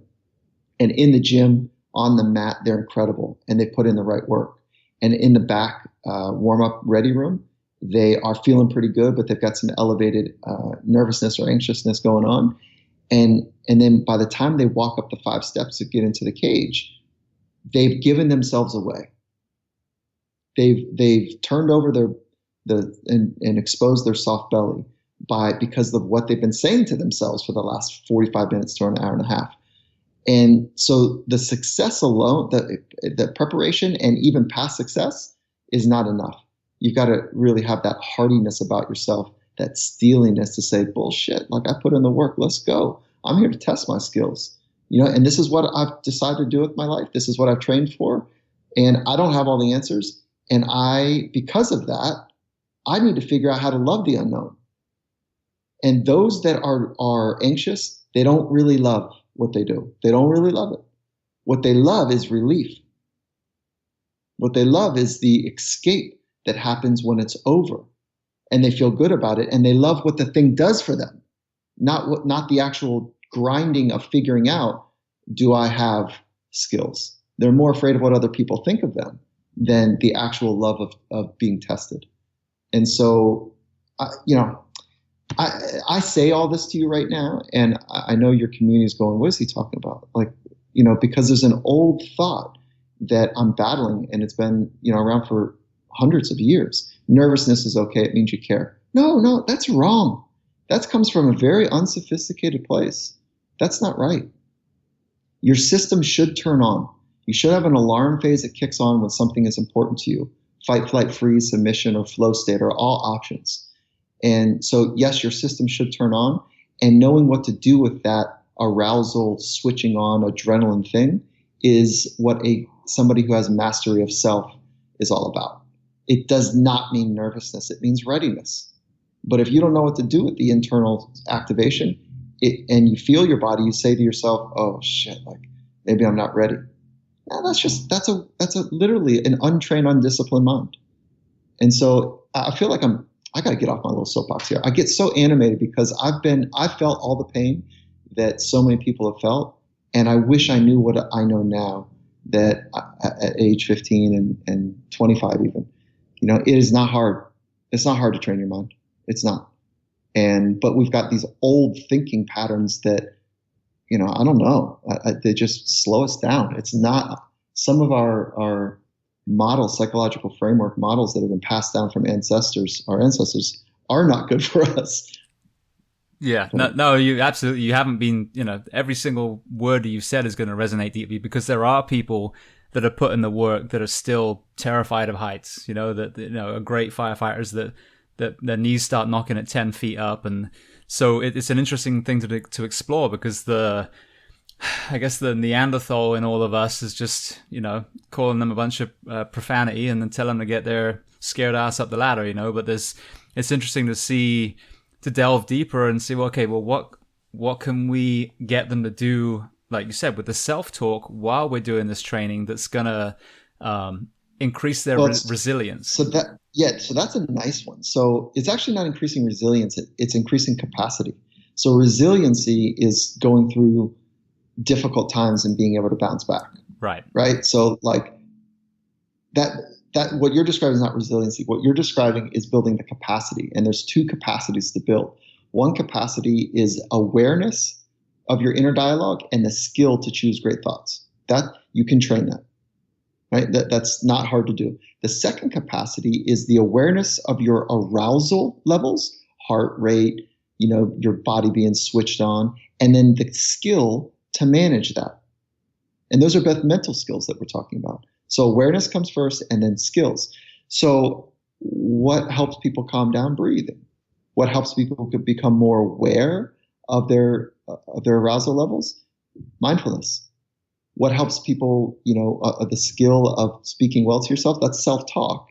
And in the gym, on the mat, they're incredible. And they put in the right work. And in the back warm-up ready room, they are feeling pretty good, but they've got some elevated nervousness or anxiousness going on. And then by the time they walk up the 5 steps to get into the cage, they've given themselves away. They've turned over and exposed their soft belly because of what they've been saying to themselves for the last 45 minutes to an hour and a half. And so the success alone, the preparation and even past success is not enough. You've got to really have that hardiness about yourself, that steeliness to say, bullshit, like I put in the work, let's go. I'm here to test my skills. And this is what I've decided to do with my life. This is what I've trained for. And I don't have all the answers. And because of that, I need to figure out how to love the unknown. And those that are anxious, they don't really love what they do. They don't really love it. What they love is relief. What they love is the escape that happens when it's over. And they feel good about it. And they love what the thing does for them. Not the actual grinding of figuring out, do I have skills? They're more afraid of what other people think of them than the actual love of being tested. And so, I say all this to you right now, and I know your community is going, what is he talking about? Because there's an old thought that I'm battling, and it's been, around for hundreds of years. Nervousness is okay. It means you care. No, that's wrong. That comes from a very unsophisticated place. That's not right. Your system should turn on. You should have an alarm phase that kicks on when something is important to you. Fight, flight, freeze, submission, or flow state are all options. And so, yes, your system should turn on. And knowing what to do with that arousal, switching on, adrenaline thing is what somebody who has mastery of self is all about. It does not mean nervousness. It means readiness. But if you don't know what to do with the internal activation and you feel your body, you say to yourself, oh shit, like maybe I'm not ready. Yeah, that's literally an untrained, undisciplined mind. And so I feel like I got to get off my little soapbox here. I get so animated because I've felt all the pain that so many people have felt. And I wish I knew what I know now that at age 15 and 25 even, it is not hard. It's not hard to train your mind. It's not. But we've got these old thinking patterns that, I don't know, they just slow us down. It's not some of our models, psychological framework models that have been passed down from our ancestors are not good for us. Yeah, no, you haven't been, every single word that you've said is going to resonate deeply because there are people that are put in the work that are still terrified of heights, are great firefighters that their knees start knocking at 10 feet up. And so it's an interesting thing to explore because I guess the Neanderthal in all of us is just, calling them a bunch of profanity and then tell them to get their scared ass up the ladder, but it's interesting to delve deeper and see, what can we get them to do, like you said, with the self-talk while we're doing this training that's going to increase their resilience. So that's a nice one. So it's actually not increasing resilience. It's increasing capacity. So resiliency is going through difficult times and being able to bounce back. Right. So like that what you're describing is not resiliency. What you're describing is building the capacity. And there's 2 capacities to build. One capacity is awareness of your inner dialogue and the skill to choose great thoughts. That you can train that, right? That's not hard to do. The second capacity is the awareness of your arousal levels, heart rate, your body being switched on, and then the skill to manage that. And those are both mental skills that we're talking about. So awareness comes first and then skills. So what helps people calm down? Breathing. What helps people become more aware of their arousal levels? Mindfulness. What helps people, the skill of speaking well to yourself? That's self-talk.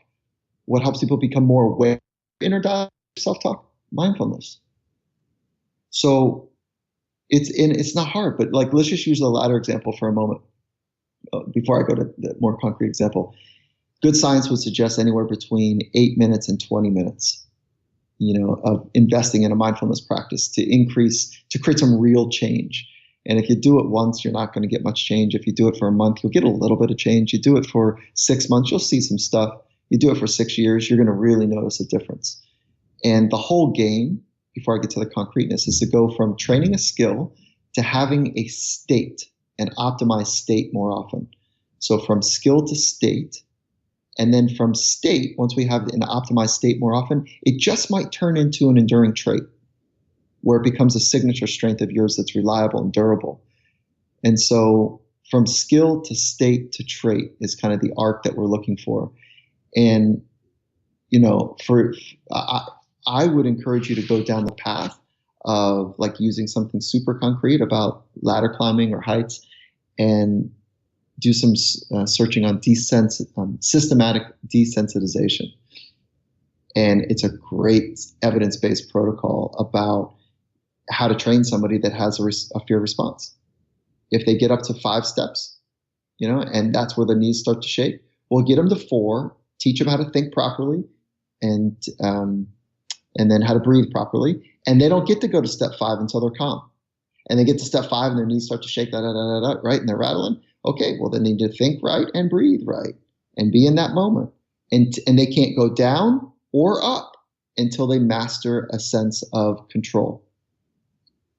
What helps people become more aware of inner dialogue, self-talk? Mindfulness. So it's not hard, but let's just use the latter example for a moment before I go to the more concrete example. Good science would suggest anywhere between 8 minutes and 20 minutes, of investing in a mindfulness practice to create some real change. And if you do it once, you're not going to get much change. If you do it for a month, you'll get a little bit of change. You do it for 6 months, you'll see some stuff. You do it for 6 years, you're going to really notice a difference. And the whole game, before I get to the concreteness, is to go from training a skill to having a state, an optimized state more often. So from skill to state, and then from state, once we have an optimized state more often, it just might turn into an enduring trait where it becomes a signature strength of yours that's reliable and durable. And so from skill to state to trait is kind of the arc that we're looking for. And, I would encourage you to go down the path of using something super concrete about ladder climbing or heights, and do some searching on systematic desensitization. And it's a great evidence-based protocol about how to train somebody that has a fear response. If they get up to 5 steps, and that's where the knees start to shake, we'll get them to 4, teach them how to think properly, and then how to breathe properly. And they don't get to go to step 5 until they're calm. And they get to step 5 and their knees start to shake, right? And they're rattling. Okay, well, they need to think right and breathe right and be in that moment. And they can't go down or up until they master a sense of control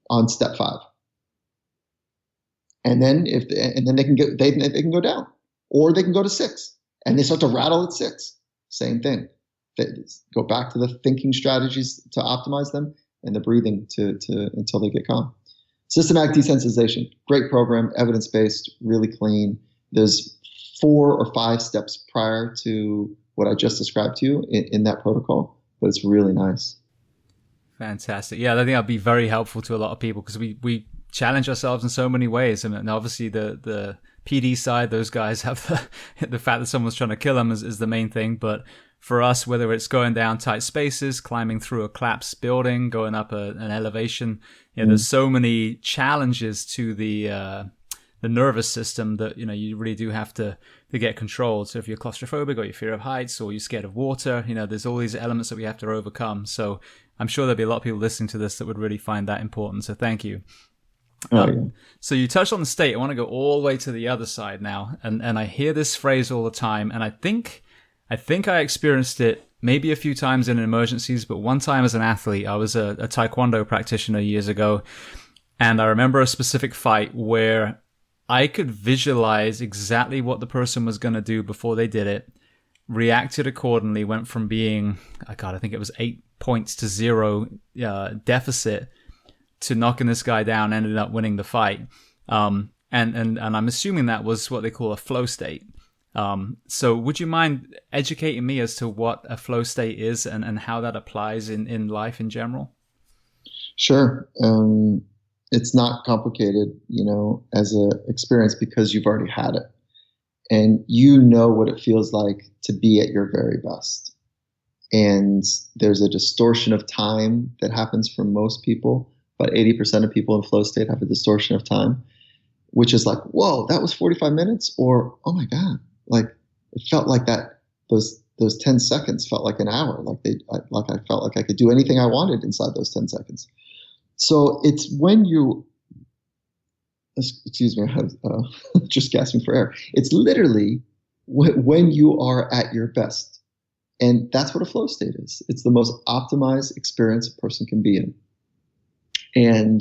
on step 5. And then they can go down, or they can go to 6 and they start to rattle at 6. Same thing. They go back to the thinking strategies to optimize them, and the breathing to until they get calm. Systematic desensitization, great program, evidence-based, really clean. There's 4 or 5 steps prior to what I just described to you in that protocol, but it's really nice. Fantastic. Yeah, I think that'll be very helpful to a lot of people, because we challenge ourselves in so many ways. And obviously the PD side, those guys have the fact that someone's trying to kill them is the main thing. But for us, whether it's going down tight spaces, climbing through a collapsed building, going up an elevation, there's so many challenges to the nervous system that you really do have to get controlled. So if you're claustrophobic, or you're fear of heights, or you're scared of water, there's all these elements that we have to overcome. So I'm sure there'll be a lot of people listening to this that would really find that important. So thank you. So you touched on the state. I want to go all the way to the other side now, and I hear this phrase all the time, and I think I experienced it maybe a few times in emergencies, but one time as an athlete. I was a Taekwondo practitioner years ago, and I remember a specific fight where I could visualize exactly what the person was going to do before they did it, reacted accordingly, went from being, I think it was 8 points to 0 deficit to knocking this guy down, ended up winning the fight. And I'm assuming that was what they call a flow state. So would you mind educating me as to what a flow state is and how that applies in life in general? Sure. It's not complicated, as an experience, because you've already had it. And what it feels like to be at your very best. And there's a distortion of time that happens for most people. About 80% of people in flow state have a distortion of time, which is like, whoa, that was 45 minutes, or, oh my God, it felt like that, those 10 seconds felt like an hour. I felt like I could do anything I wanted inside those 10 seconds. So it's when excuse me, I was just gasping for air. It's literally when you are at your best. And that's what a flow state is. It's the most optimized experience a person can be in. And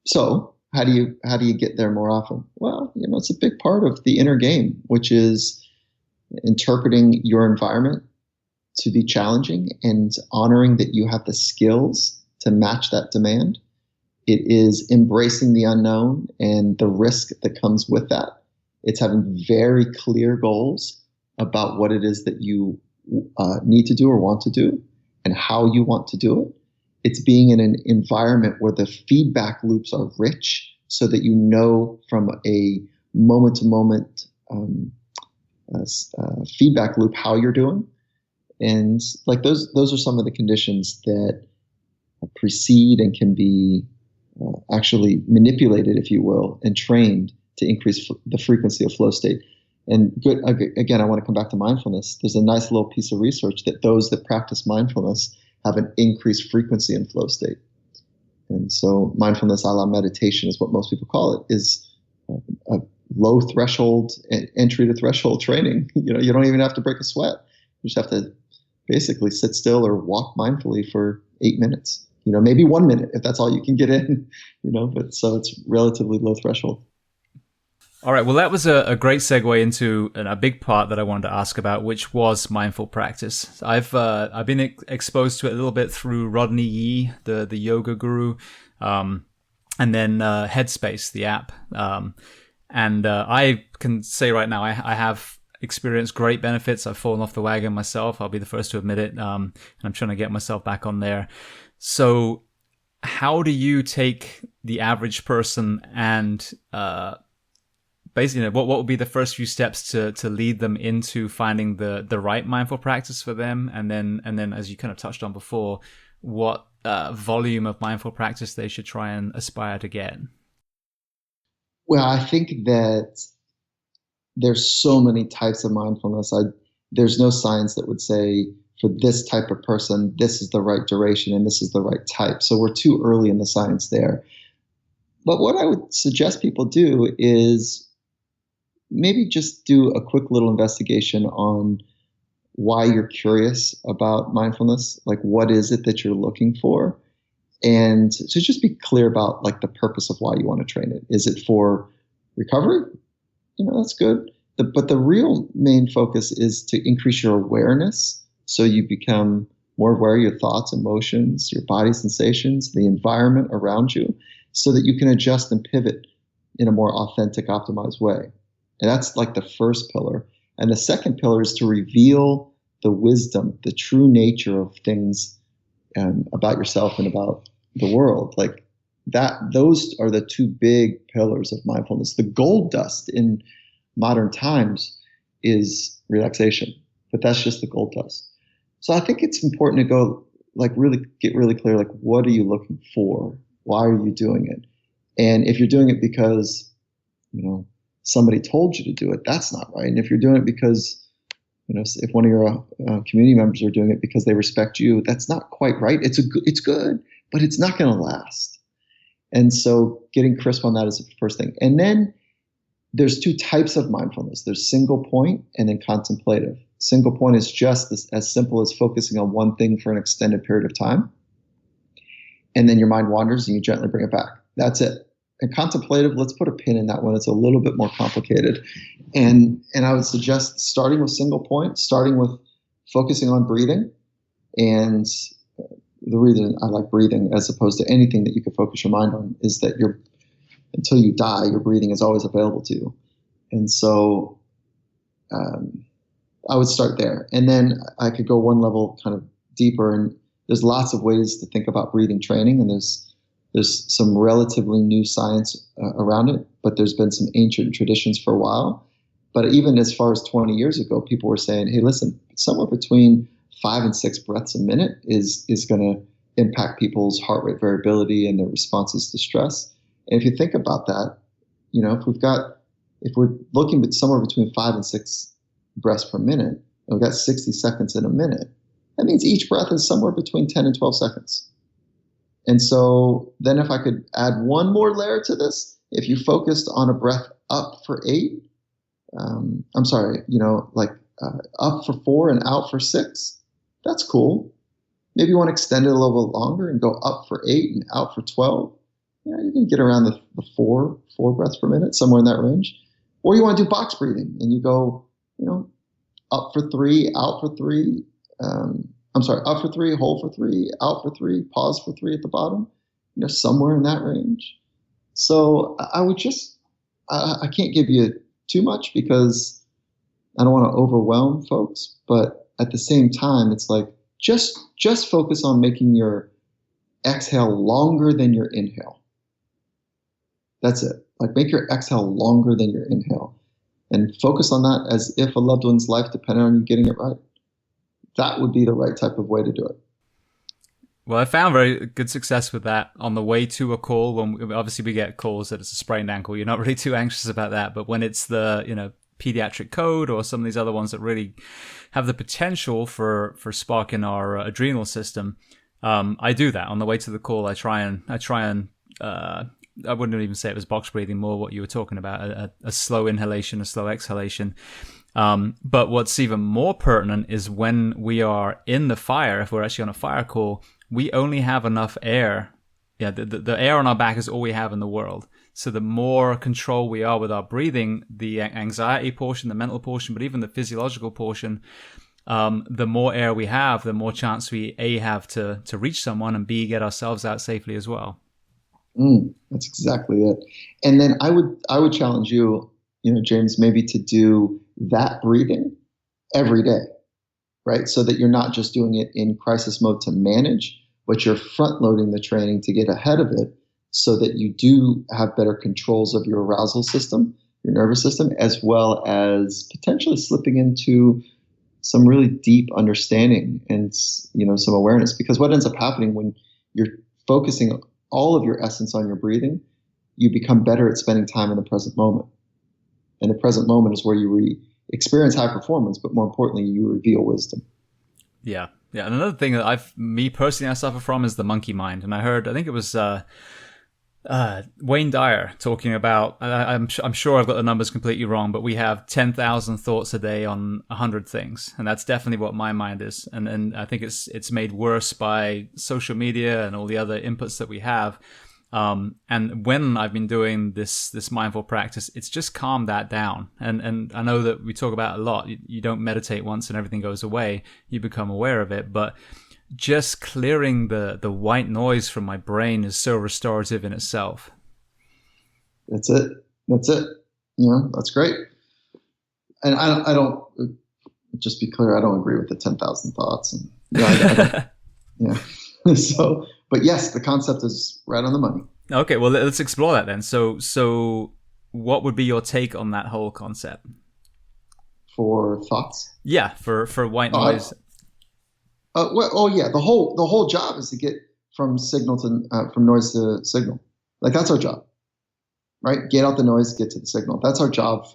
so how do you get there more often? Well, it's a big part of the inner game, which is interpreting your environment to be challenging and honoring that you have the skills to match that demand. It is embracing the unknown and the risk that comes with that. It's having very clear goals about what it is that you need to do or want to do and how you want to do it. It's being in an environment where the feedback loops are rich so that you know from a moment-to-moment feedback loop how you're doing. And like those are some of the conditions that precede and can be actually manipulated, if you will, and trained to increase the frequency of flow state. And good, again, I want to come back to mindfulness. There's a nice little piece of research that those that practice mindfulness have an increased frequency in flow state. And so mindfulness a la meditation is what most people call it, is a low threshold entry to threshold training. You don't even have to break a sweat. You just have to basically sit still or walk mindfully for 8 minutes, maybe 1 minute if that's all you can get in, but so it's relatively low threshold. All right. Well, that was a great segue into a big part that I wanted to ask about, which was mindful practice. I've been exposed to it a little bit through Rodney Yee, the yoga guru, and then Headspace, the app. And I can say right now, I have experienced great benefits. I've fallen off the wagon myself. I'll be the first to admit it. And I'm trying to get myself back on there. So how do you take the average person and basically, what would be the first few steps to lead them into finding the right mindful practice for them, and then as you kind of touched on before, what volume of mindful practice they should try and aspire to get? Well, I think that there's so many types of mindfulness. There's no science that would say for this type of person, this is the right duration and this is the right type. So we're too early in the science there. But what I would suggest people do is maybe just do a quick little investigation on why you're curious about mindfulness. Like, what is it that you're looking for? And so just be clear about like the purpose of why you want to train it. Is it for recovery? That's good. But the real main focus is to increase your awareness so you become more aware of your thoughts, emotions, your body sensations, the environment around you, so that you can adjust and pivot in a more authentic, optimized way. And that's like the first pillar. And the second pillar is to reveal the wisdom, the true nature of things about yourself and about the world. Like that, those are the two big pillars of mindfulness. The gold dust in modern times is relaxation, but that's just the gold dust. So I think it's important to go like really get really clear, like what are you looking for? Why are you doing it? And if you're doing it because, somebody told you to do it, that's not right. And if you're doing it because, if one of your community members are doing it because they respect you, that's not quite right. It's good, but it's not going to last. And so getting crisp on that is the first thing. And then there's two types of mindfulness. There's single point and then contemplative. Single point is just as simple as focusing on one thing for an extended period of time. And then your mind wanders and you gently bring it back. That's it. And contemplative, let's put a pin in that one. It's a little bit more complicated. And I would suggest starting with single point, starting with focusing on breathing. And the reason I like breathing as opposed to anything that you could focus your mind on is that until you die, your breathing is always available to you. And so I would start there. And then I could go one level kind of deeper. And there's lots of ways to think about breathing training. And there's some relatively new science around it, but there's been some ancient traditions for a while. But even as far as 20 years ago, people were saying, hey, listen, somewhere between 5 and 6 breaths a minute is going to impact people's heart rate variability and their responses to stress. And if you think about that, if we're looking at somewhere between 5 and 6 breaths per minute, and we've got 60 seconds in a minute, that means each breath is somewhere between 10 and 12 seconds. And so then if I could add one more layer to this, if you focused on a breath up for 8, up for 4 and out for 6, that's cool. Maybe you want to extend it a little bit longer and go up for 8 and out for 12. You can get around the four breaths per minute, somewhere in that range. Or you want to do box breathing and you go, up for 3, out for 3. Up for 3, hold for 3, out for 3, pause for 3 at the bottom. Somewhere in that range. So I would I can't give you too much because I don't want to overwhelm folks, but at the same time, it's like just focus on making your exhale longer than your inhale. That's it. Like make your exhale longer than your inhale, and focus on that as if a loved one's life depended on you getting it right. That would be the right type of way to do it. Well, I found very good success with that on the way to a call. When obviously we get calls that it's a sprained ankle, you're not really too anxious about that. But when it's the pediatric code or some of these other ones that really have the potential for sparking our adrenal system, I do that on the way to the call. I try and I wouldn't even say it was box breathing, more what you were talking about, a slow inhalation, a slow exhalation. But what's even more pertinent is when we are in the fire, if we're actually on a fire call, we only have enough air. Yeah, the air on our back is all we have in the world. So the more control we are with our breathing, the anxiety portion, the mental portion, but even the physiological portion, the more air we have, the more chance we A, have to reach someone, and B, get ourselves out safely as well. That's exactly it. And then I would challenge you, James, maybe to do that breathing every day, right? So that you're not just doing it in crisis mode to manage, but you're front loading the training to get ahead of it so that you do have better controls of your arousal system, your nervous system, as well as potentially slipping into some really deep understanding and, some awareness. Because what ends up happening when you're focusing all of your essence on your breathing, you become better at spending time in the present moment. And the present moment is where you experience high performance, but more importantly, you reveal wisdom. Yeah. And another thing that I suffer from is the monkey mind. And I think it was Wayne Dyer talking about, I'm sure I've got the numbers completely wrong, but we have 10,000 thoughts a day on 100 things. And that's definitely what my mind is. And I think it's made worse by social media and all the other inputs that we have. And when I've been doing this mindful practice, it's just calmed that down. And I know that we talk about it a lot. You don't meditate once and everything goes away. You become aware of it. But just clearing the white noise from my brain is so restorative in itself. That's it. That's great. And I don't, just be clear, I don't agree with the 10,000 thoughts. And I don't, So, but yes, the concept is right on the money. Okay, well, let's explore that then. So what would be your take on that whole concept? For thoughts? Yeah, for white noise. The whole job is to get from noise to signal. Like that's our job, right? Get out the noise, get to the signal. That's our job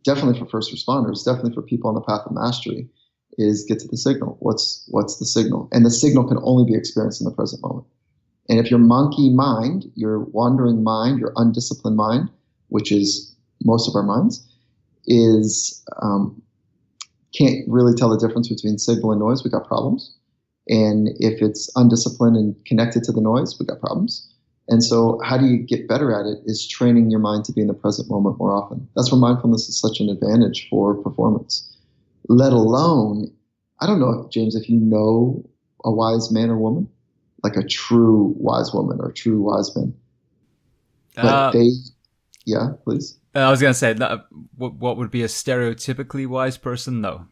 definitely for first responders, definitely for people on the path of mastery, is get to the signal. What's the signal? And the signal can only be experienced in the present moment. And if your monkey mind, your wandering mind, your undisciplined mind, which is most of our minds, can't really tell the difference between signal and noise, we got problems. And if it's undisciplined and connected to the noise, we got problems. And so how do you get better at it is training your mind to be in the present moment more often. That's where mindfulness is such an advantage for performance. Let alone, I don't know, James, if you know a wise man or woman, like a true wise woman or true wise man. But please. I was going to say, what would be a stereotypically wise person? No.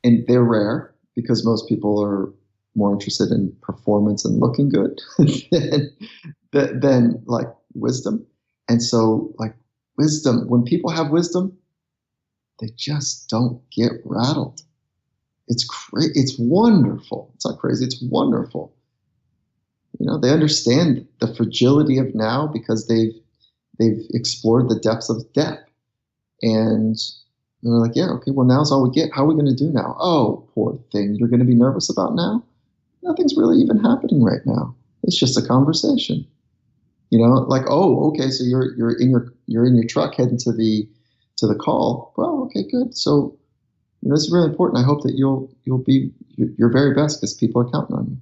And they're rare because most people are more interested in performance and looking good than like wisdom. And so like wisdom, when people have wisdom, they just don't get rattled. It's it's wonderful. It's not crazy. It's wonderful. They understand the fragility of now because they've explored the depths of death. And they're like, yeah, okay, well, now's all we get. How are we going to do now? Oh, poor thing. You're going to be nervous about now? Nothing's really even happening right now. It's just a conversation. Like, oh, okay, so you're in your truck heading to the call. Well, okay, good. So this is really important. I hope that you'll be your very best because people are counting on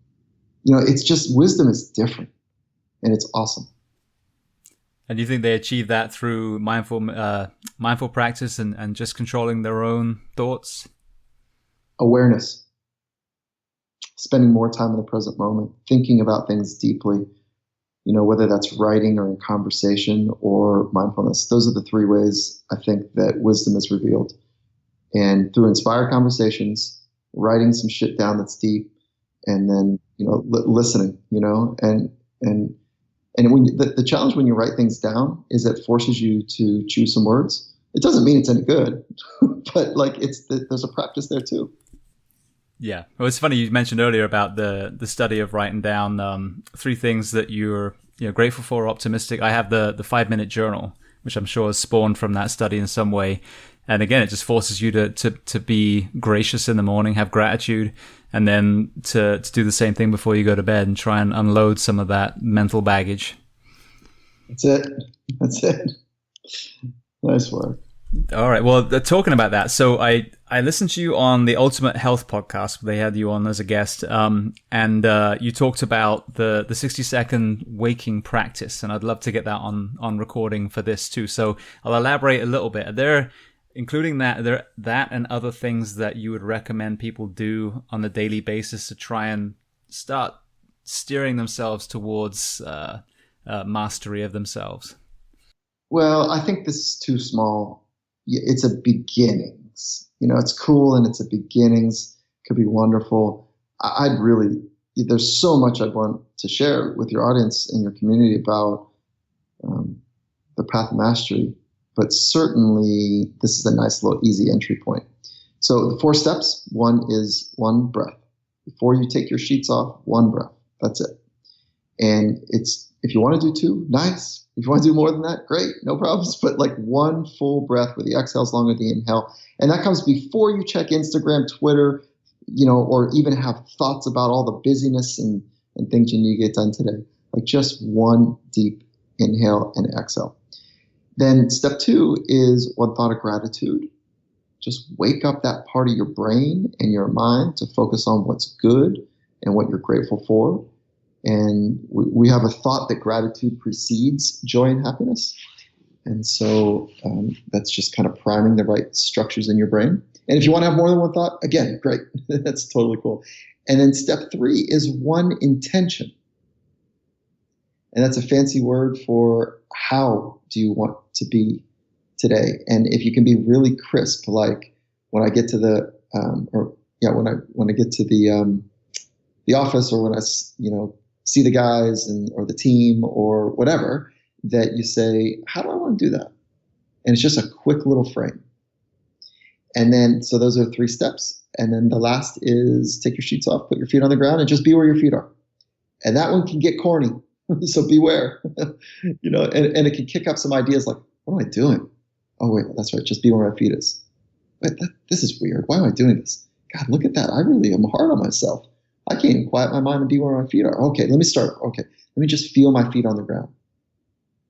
you. It's just wisdom is different, and it's awesome. And do you think they achieve that through mindful practice and just controlling their own thoughts? Awareness, spending more time in the present moment, thinking about things deeply, whether that's writing or in conversation or mindfulness. Those are the three ways I think that wisdom is revealed. And through inspired conversations, writing some shit down that's deep, and then, listening, and when the challenge when you write things down is it forces you to choose some words. It doesn't mean it's any good, but there's a practice there too. Yeah. Well, it's funny you mentioned earlier about the study of writing down 3 things that you're grateful for or optimistic. I have the 5-minute journal, which I'm sure is spawned from that study in some way. And again, it just forces you to be gracious in the morning, have gratitude, and then to do the same thing before you go to bed and try and unload some of that mental baggage. That's it. Nice work. All right. Well, talking about that, so I listened to you on the Ultimate Health podcast. They had you on as a guest, and you talked about the 60-second waking practice, and I'd love to get that on recording for this too. So I'll elaborate a little bit. Are there, including that and other things that you would recommend people do on a daily basis to try and start steering themselves towards mastery of themselves? Well, I think this is too small. It's a beginnings. It's cool and it's a beginnings. Could be wonderful. There's so much I'd want to share with your audience and your community about the path of mastery. But certainly this is a nice little easy entry point. So the 4 steps, 1 is 1 breath. Before you take your sheets off, 1 breath. That's it. And if you want to do 2, nice. If you want to do more than that, great, no problems. But 1 full breath where the exhale is longer than the inhale. And that comes before you check Instagram, Twitter, or even have thoughts about all the busyness and things you need to get done today. Just 1 deep inhale and exhale. Then step 2 is 1 thought of gratitude. Just wake up that part of your brain and your mind to focus on what's good and what you're grateful for. And we have a thought that gratitude precedes joy and happiness. And so that's just kind of priming the right structures in your brain. And if you want to have more than 1 thought, again, great. That's totally cool. And then step 3 is 1 intention. And that's a fancy word for how do you want to be today? And if you can be really crisp, like when I get to when I get to the office, or when I see the guys or the team or whatever, that you say, how do I want to do that? And it's just a quick little frame. And then, so those are 3 steps. And then the last is take your sheets off, put your feet on the ground, and just be where your feet are. And that one can get corny. So beware, and it can kick up some ideas like, what am I doing? Oh, wait, that's right. Just be where my feet is. Wait, this is weird. Why am I doing this? God, look at that. I really am hard on myself. I can't even quiet my mind and be where my feet are. Okay, let me start. Okay, let me just feel my feet on the ground.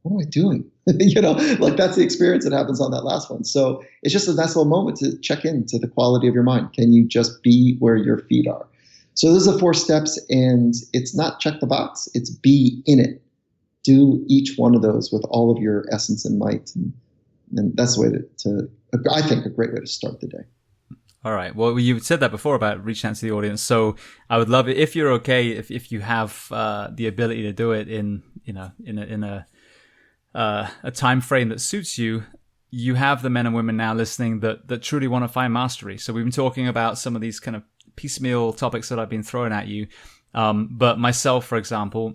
What am I doing? That's the experience that happens on that last one. So it's just a nice little moment to check into the quality of your mind. Can you just be where your feet are? So those are 4 steps, and it's not check the box, it's be in it. Do each one of those with all of your essence and might. And that's the way to I think, a great way to start the day. All right. Well, you said that before about reaching out to the audience. So I would love it if you're okay, if you have the ability to do it in a time frame that suits you. You have the men and women now listening that truly want to find mastery. So we've been talking about some of these kind of piecemeal topics that I've been throwing at you. But myself, for example,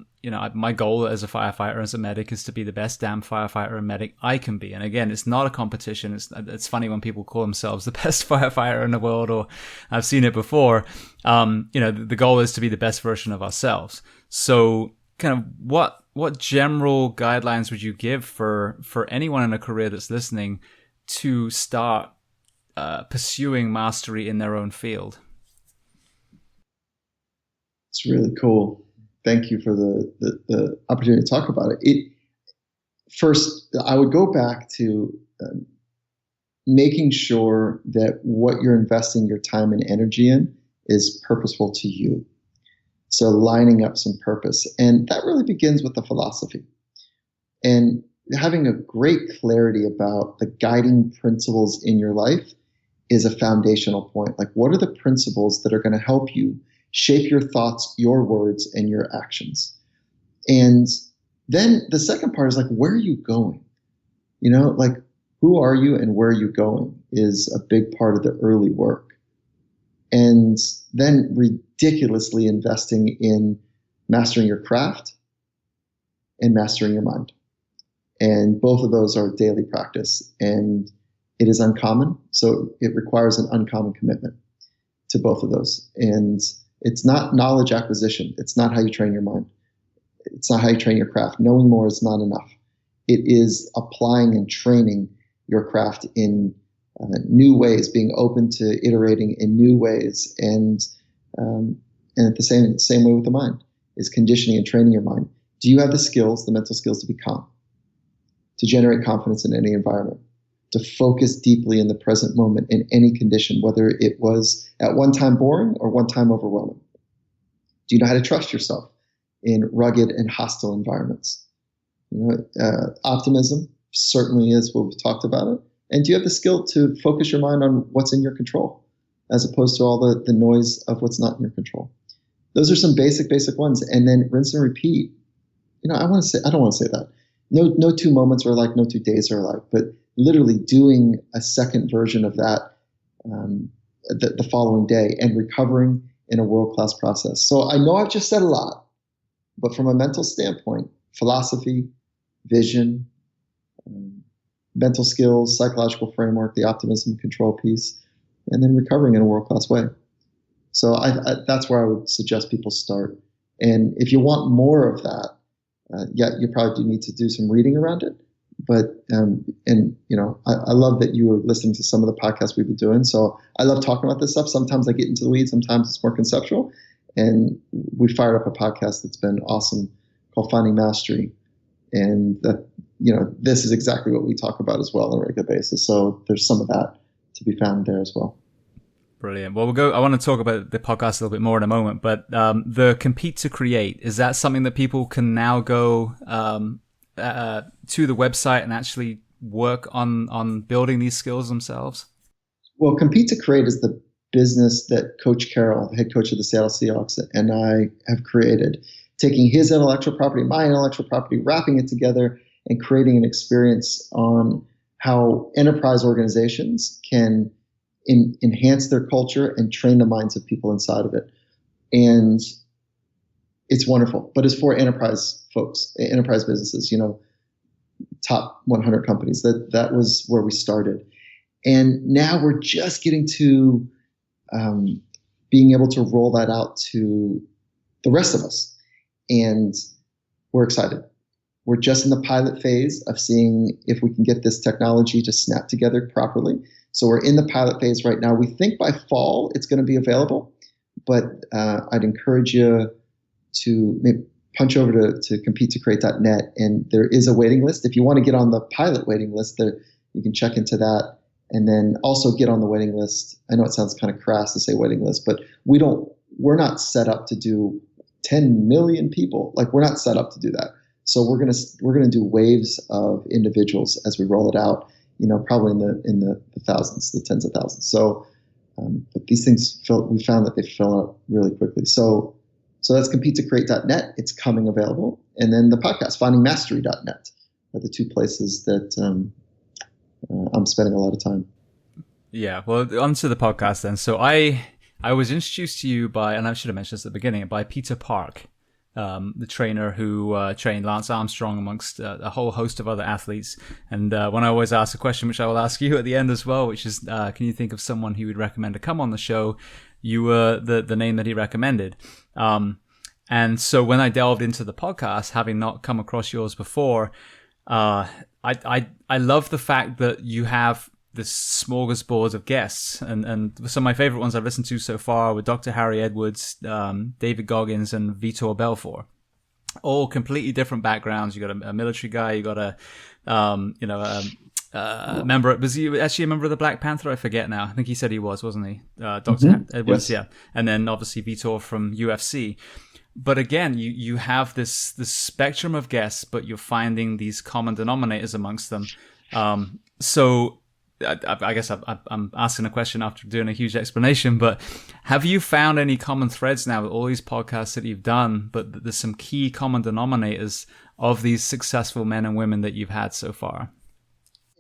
my goal as a firefighter, as a medic, is to be the best damn firefighter and medic I can be. And again, it's not a competition. It's funny when people call themselves the best firefighter in the world, or I've seen it before. The goal is to be the best version of ourselves. So kind of what general guidelines would you give for anyone in a career that's listening to start pursuing mastery in their own field? It's really cool. Thank you for the opportunity to talk about it. First, I would go back to making sure that what you're investing your time and energy in is purposeful to you. So lining up some purpose. And that really begins with the philosophy. And having a great clarity about the guiding principles in your life is a foundational point. Like, what are the principles that are going to help you shape your thoughts, your words, and your actions? And then the second part is like, where are you going? You know, like, who are you and where are you going is a big part of the early work. And then ridiculously investing in mastering your craft and mastering your mind. And both of those are daily practice. And it is uncommon. So it requires an uncommon commitment to both of those. And it's not knowledge acquisition. It's not how you train your mind. It's not how you train your craft. Knowing more is not enough. It is applying and training your craft in new ways, being open to iterating in new ways. And at the same way with the mind is conditioning and training your mind. Do you have the skills, the mental skills to be calm, to generate confidence in any environment, to focus deeply in the present moment in any condition, whether it was at one time boring or one time overwhelming? Do you know how to trust yourself in rugged and hostile environments? You know, optimism certainly is what we've talked about it. And do you have the skill to focus your mind on what's in your control, as opposed to all the noise of what's not in your control? Those are some basic ones. And then rinse and repeat. You know, I don't want to say that. No two moments are alike, no 2 days are alike, but literally doing a second version of that the following day and recovering in a world-class process. So I know I've just said a lot, but from a mental standpoint, philosophy, vision, mental skills, psychological framework, the optimism control piece, and then recovering in a world-class way. So that's where I would suggest people start. And if you want more of that, you probably do need to do some reading around it. But, I love that you were listening to some of the podcasts we've been doing. So I love talking about this stuff. Sometimes I get into the weeds. Sometimes it's more conceptual. And we fired up a podcast that's been awesome called Finding Mastery. And that, this is exactly what we talk about as well on a regular basis. So there's some of that to be found there as well. Brilliant. Well, I want to talk about the podcast a little bit more in a moment, but the Compete to Create, is that something that people can now go to the website and actually work on building these skills themselves? Well, Compete to Create is the business that Coach Carroll, the head coach of the Seattle Seahawks, and I have created, taking his intellectual property, my intellectual property, wrapping it together and creating an experience on how enterprise organizations can enhance their culture and train the minds of people inside of it. And it's wonderful, but it's for enterprise folks, enterprise businesses, top 100 companies. That was where we started. And now we're just getting to being able to roll that out to the rest of us. And we're excited. We're just in the pilot phase of seeing if we can get this technology to snap together properly. So we're in the pilot phase right now. We think by fall it's going to be available, but I'd encourage you to maybe punch over to competetocreate.net, and there is a waiting list. If you want to get on the pilot waiting list, you can check into that, and then also get on the waiting list. I know it sounds kind of crass to say waiting list, but we're not set up to do 10 million people. Like, we're not set up to do that. So we're gonna do waves of individuals as we roll it out. Probably in the thousands, the tens of thousands. So, but these things we found that they fill out really quickly. So that's competetocreate.net. It's coming available. And then the podcast, findingmastery.net, are the two places that I'm spending a lot of time. Yeah, well, onto the podcast then. So I was introduced to you by, and I should have mentioned this at the beginning, by Peter Park, the trainer who trained Lance Armstrong amongst a whole host of other athletes. And when I always ask a question, which I will ask you at the end as well, which is, can you think of someone he would recommend to come on the show? You were the name that he recommended. And so when I delved into the podcast, having not come across yours before, I love the fact that you have this smorgasbord of guests, and some of my favorite ones I've listened to so far were Dr. Harry Edwards, David Goggins, and Vitor Belfort. All completely different backgrounds. You got a military guy, you got a member. Was he actually a member of the Black Panther? I forget now. I think he said he was, wasn't he? Dr. Edwards, yes. Yeah. And then obviously Vitor from UFC. But again, you have this spectrum of guests, but you're finding these common denominators amongst them. So I guess I'm asking a question after doing a huge explanation, but have you found any common threads now with all these podcasts that you've done, but there's some key common denominators of these successful men and women that you've had so far?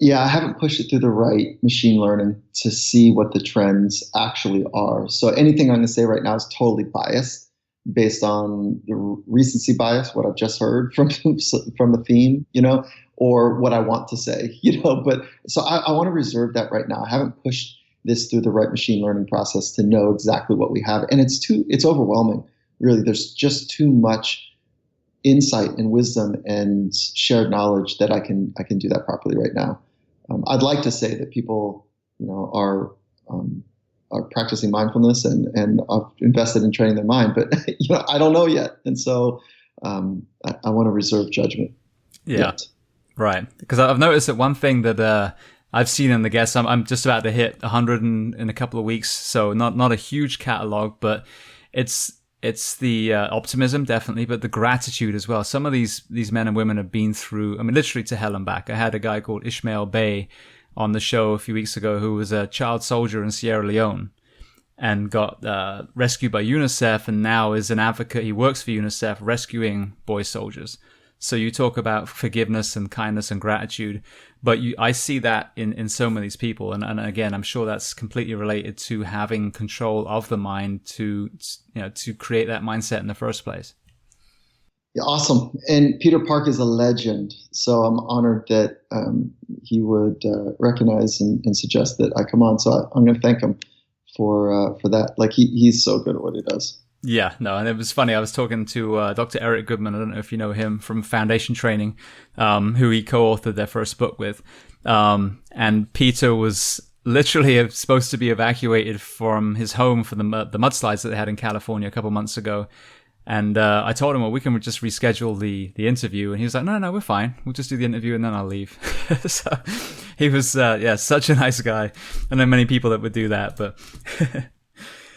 Yeah, I haven't pushed it through the right machine learning to see what the trends actually are. So anything I'm going to say right now is totally biased based on the recency bias, what I've just heard from the theme, or what I want to say, But so I want to reserve that right now. I haven't pushed this through the right machine learning process to know exactly what we have. And it's overwhelming, really. There's just too much insight and wisdom and shared knowledge that I can do that properly right now. I'd like to say that people, are practicing mindfulness and are invested in training their mind, but I don't know yet, and so I want to reserve judgment. Yeah, yet. Right. Because I've noticed that one thing that I've seen in the guests, I'm just about to hit 100 in a couple of weeks, so not a huge catalog, but it's the optimism, definitely, but the gratitude as well. Some of these men and women have been through, literally to hell and back. I had a guy called Ishmael Bey on the show a few weeks ago who was a child soldier in Sierra Leone and got rescued by UNICEF, and now is an advocate. He works for UNICEF rescuing boy soldiers. So you talk about forgiveness and kindness and gratitude, but I see that in so many of these people. And again, I'm sure that's completely related to having control of the mind to create that mindset in the first place. Yeah, awesome. And Peter Park is a legend. So I'm honored that he would recognize and suggest that I come on. So I'm going to thank him for that. Like he's so good at what he does. Yeah, no, and it was funny. I was talking to Dr. Eric Goodman. I don't know if you know him from Foundation Training, who he co-authored their first book with. And Peter was literally supposed to be evacuated from his home for the mudslides that they had in California a couple months ago. And I told him, well, we can just reschedule the interview. And he was like, no, we're fine. We'll just do the interview and then I'll leave. So he was, such a nice guy. I know many people that would do that, but...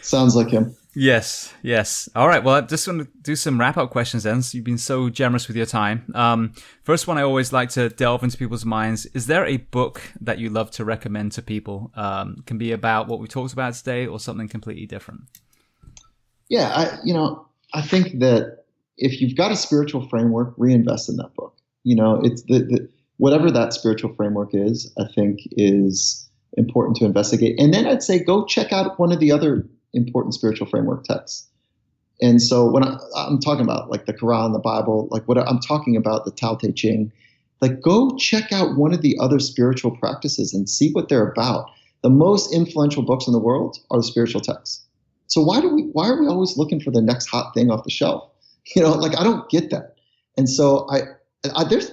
Sounds like him. Yes. All right. Well, I just want to do some wrap-up questions then. So you've been so generous with your time. First one, I always like to delve into people's minds. Is there a book that you love to recommend to people? Can be about what we talked about today or something completely different. Yeah, I think that if you've got a spiritual framework, reinvest in that book. It's whatever that spiritual framework is, I think is important to investigate. And then I'd say go check out one of the other important spiritual framework texts. And so when I'm talking about like the Quran, the Bible, like what I'm talking about, the Tao Te Ching, like go check out one of the other spiritual practices and see what they're about. The most influential books in the world are the spiritual texts. So why are we always looking for the next hot thing off the shelf? I don't get that. And so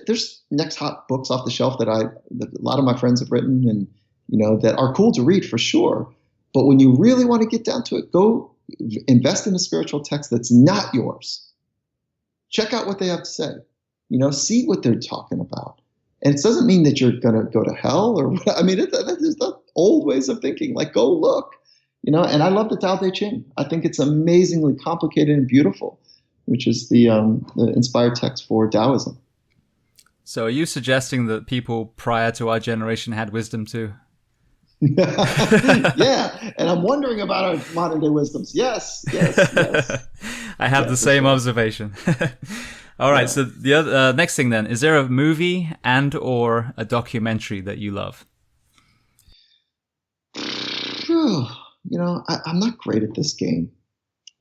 there's next hot books off the shelf that a lot of my friends have written and, that are cool to read for sure. But when you really want to get down to it, go invest in a spiritual text that's not yours. Check out what they have to say. See what they're talking about. And it doesn't mean that you're going to go to hell or what. There's the old ways of thinking. Like, go look. And I love the Tao Te Ching. I think it's amazingly complicated and beautiful, which is the inspired text for Taoism. So are you suggesting that people prior to our generation had wisdom too? Yeah, and I'm wondering about our modern day wisdoms. Yes. I have the same observation. All right, so the other, next thing then, is there a movie and or a documentary that you love? I'm not great at this game.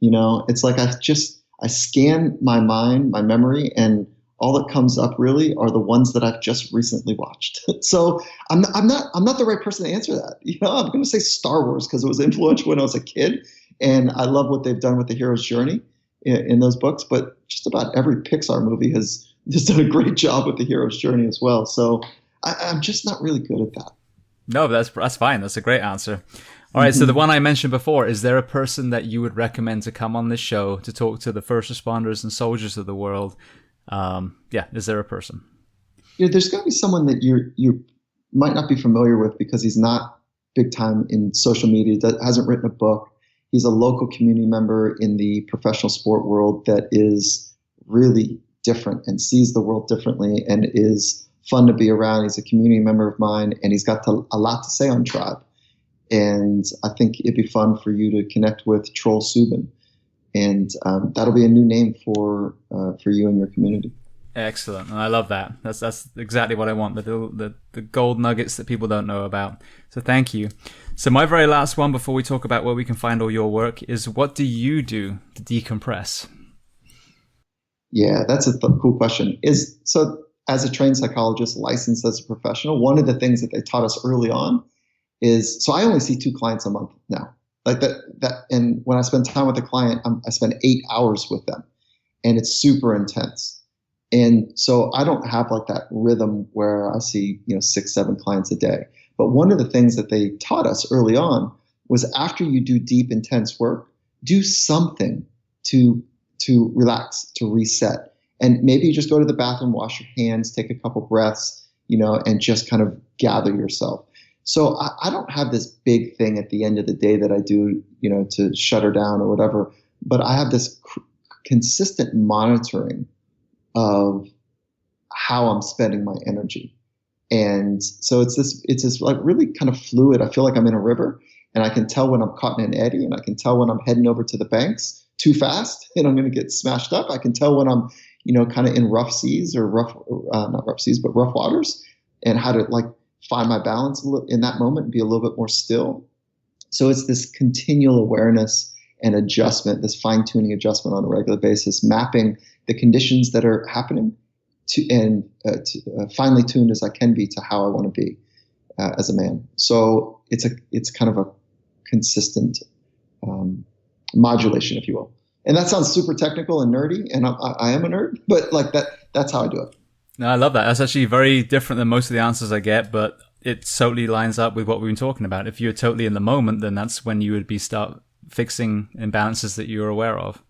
It's like I scan my mind, my memory, and all that comes up really are the ones that I've just recently watched. So I'm not the right person to answer that. I'm going to say Star Wars because it was influential when I was a kid, and I love what they've done with the hero's journey in those books. But just about every Pixar movie has done a great job with the hero's journey as well. So I'm just not really good at that. No, that's fine. That's a great answer. All right, so the one I mentioned before, is there a person that you would recommend to come on this show to talk to the first responders and soldiers of the world? Is there a person? There's got to be someone that you're might not be familiar with because he's not big time in social media, hasn't written a book. He's a local community member in the professional sport world that is really different and sees the world differently and is fun to be around. He's a community member of mine, and he's got a lot to say on Tribe. And I think it'd be fun for you to connect with Troll Subin. And that'll be a new name for you and your community. Excellent, and I love that. That's exactly what I want, the gold nuggets that people don't know about. So thank you. So my very last one before we talk about where we can find all your work is, what do you do to decompress? Yeah, that's a cool question. So as a trained psychologist, licensed as a professional, one of the things that they taught us early on is, so I only see 2 clients a month now. Like that, and when I spend time with a client, I spend 8 hours with them, and it's super intense. And so I don't have like that rhythm where I see 6, 7 clients a day. But one of the things that they taught us early on was, after you do deep, intense work, do something to relax, to reset. And maybe you just go to the bathroom, wash your hands, take a couple breaths, and just kind of gather yourself. So I don't have this big thing at the end of the day that I do, to shut her down or whatever. But I have this consistent monitoring of how I'm spending my energy. And so it's this like really kind of fluid. I feel like I'm in a river, and I can tell when I'm caught in an eddy, and I can tell when I'm heading over to the banks too fast and I'm going to get smashed up. I can tell when I'm, kind of in rough seas or not rough seas, but rough waters, and how to like find my balance in that moment and be a little bit more still. So it's this continual awareness and adjustment, this fine-tuning adjustment on a regular basis, mapping the conditions that are happening to finely tuned as I can be to how I want to be as a man. So it's kind of a consistent modulation, if you will. And that sounds super technical and nerdy, and I am a nerd, but like that's how I do it. No, I love that. That's actually very different than most of the answers I get, but it totally lines up with what we've been talking about. If you're totally in the moment, then that's when you would start fixing imbalances that you're aware of.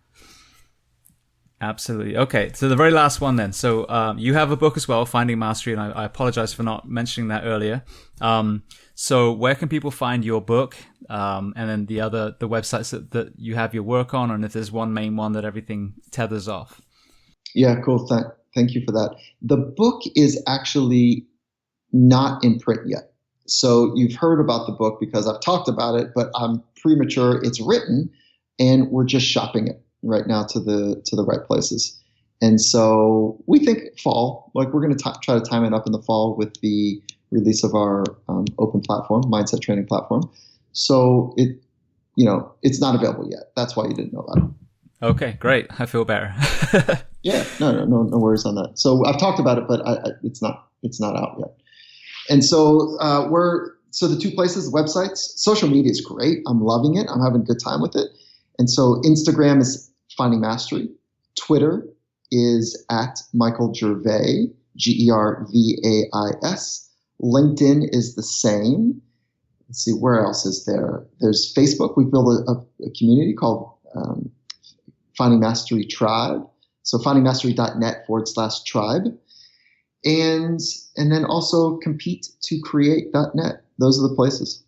Absolutely. Okay, so the very last one then. So you have a book as well, Finding Mastery, and I apologize for not mentioning that earlier. So where can people find your book, and then the websites that you have your work on, and if there's one main one that everything tethers off? Yeah, cool. Thank you for that. The book is actually not in print yet. So you've heard about the book because I've talked about it, but I'm premature. It's written, and we're just shopping it right now to the right places. And so we think fall, like we're going to try to time it up in the fall with the release of our open platform, mindset training platform. So it's not available yet. That's why you didn't know about it. Okay, great. I feel better. Yeah, no worries on that. So I've talked about it, but it's not out yet. And so so the 2 places, the websites, social media is great. I'm loving it. I'm having a good time with it. And so Instagram is Finding Mastery. Twitter is at Michael Gervais, Gervais. LinkedIn is the same. Let's see, where else is there? There's Facebook. We built a community called Finding Mastery Tribe. So findingmastery.net/tribe. And then also compete2create.net. Those are the places.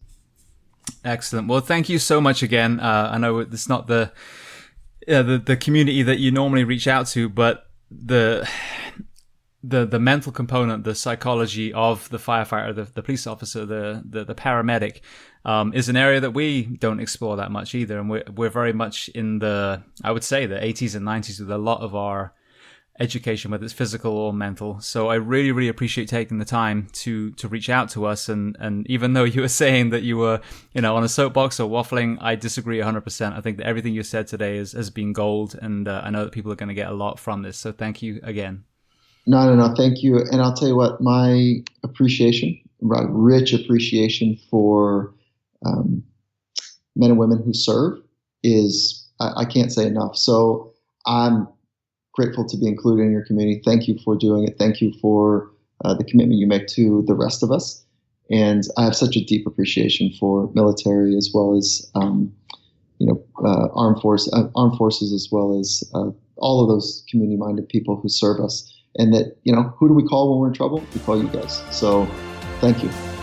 Excellent. Well, thank you so much again. I know it's not the community that you normally reach out to, but the mental component, the psychology of the firefighter, the police officer, the paramedic, is an area that we don't explore that much either. And we're very much in I would say the 80s and 90s with a lot of our education, whether it's physical or mental. So I really, really appreciate taking the time to reach out to us. And even though you were saying that you were, on a soapbox or waffling, I disagree 100%. I think that everything you said today has been gold. And I know that people are going to get a lot from this. So thank you again. No. Thank you. And I'll tell you what, my appreciation, rich appreciation for men and women who serve is, I can't say enough. So I'm grateful to be included in your community. Thank you for doing it. Thank you for the commitment you make to the rest of us. And I have such a deep appreciation for military as well as, armed forces, as well as all of those community-minded people who serve us. And that, who do we call when we're in trouble? We call you guys. So Thank you.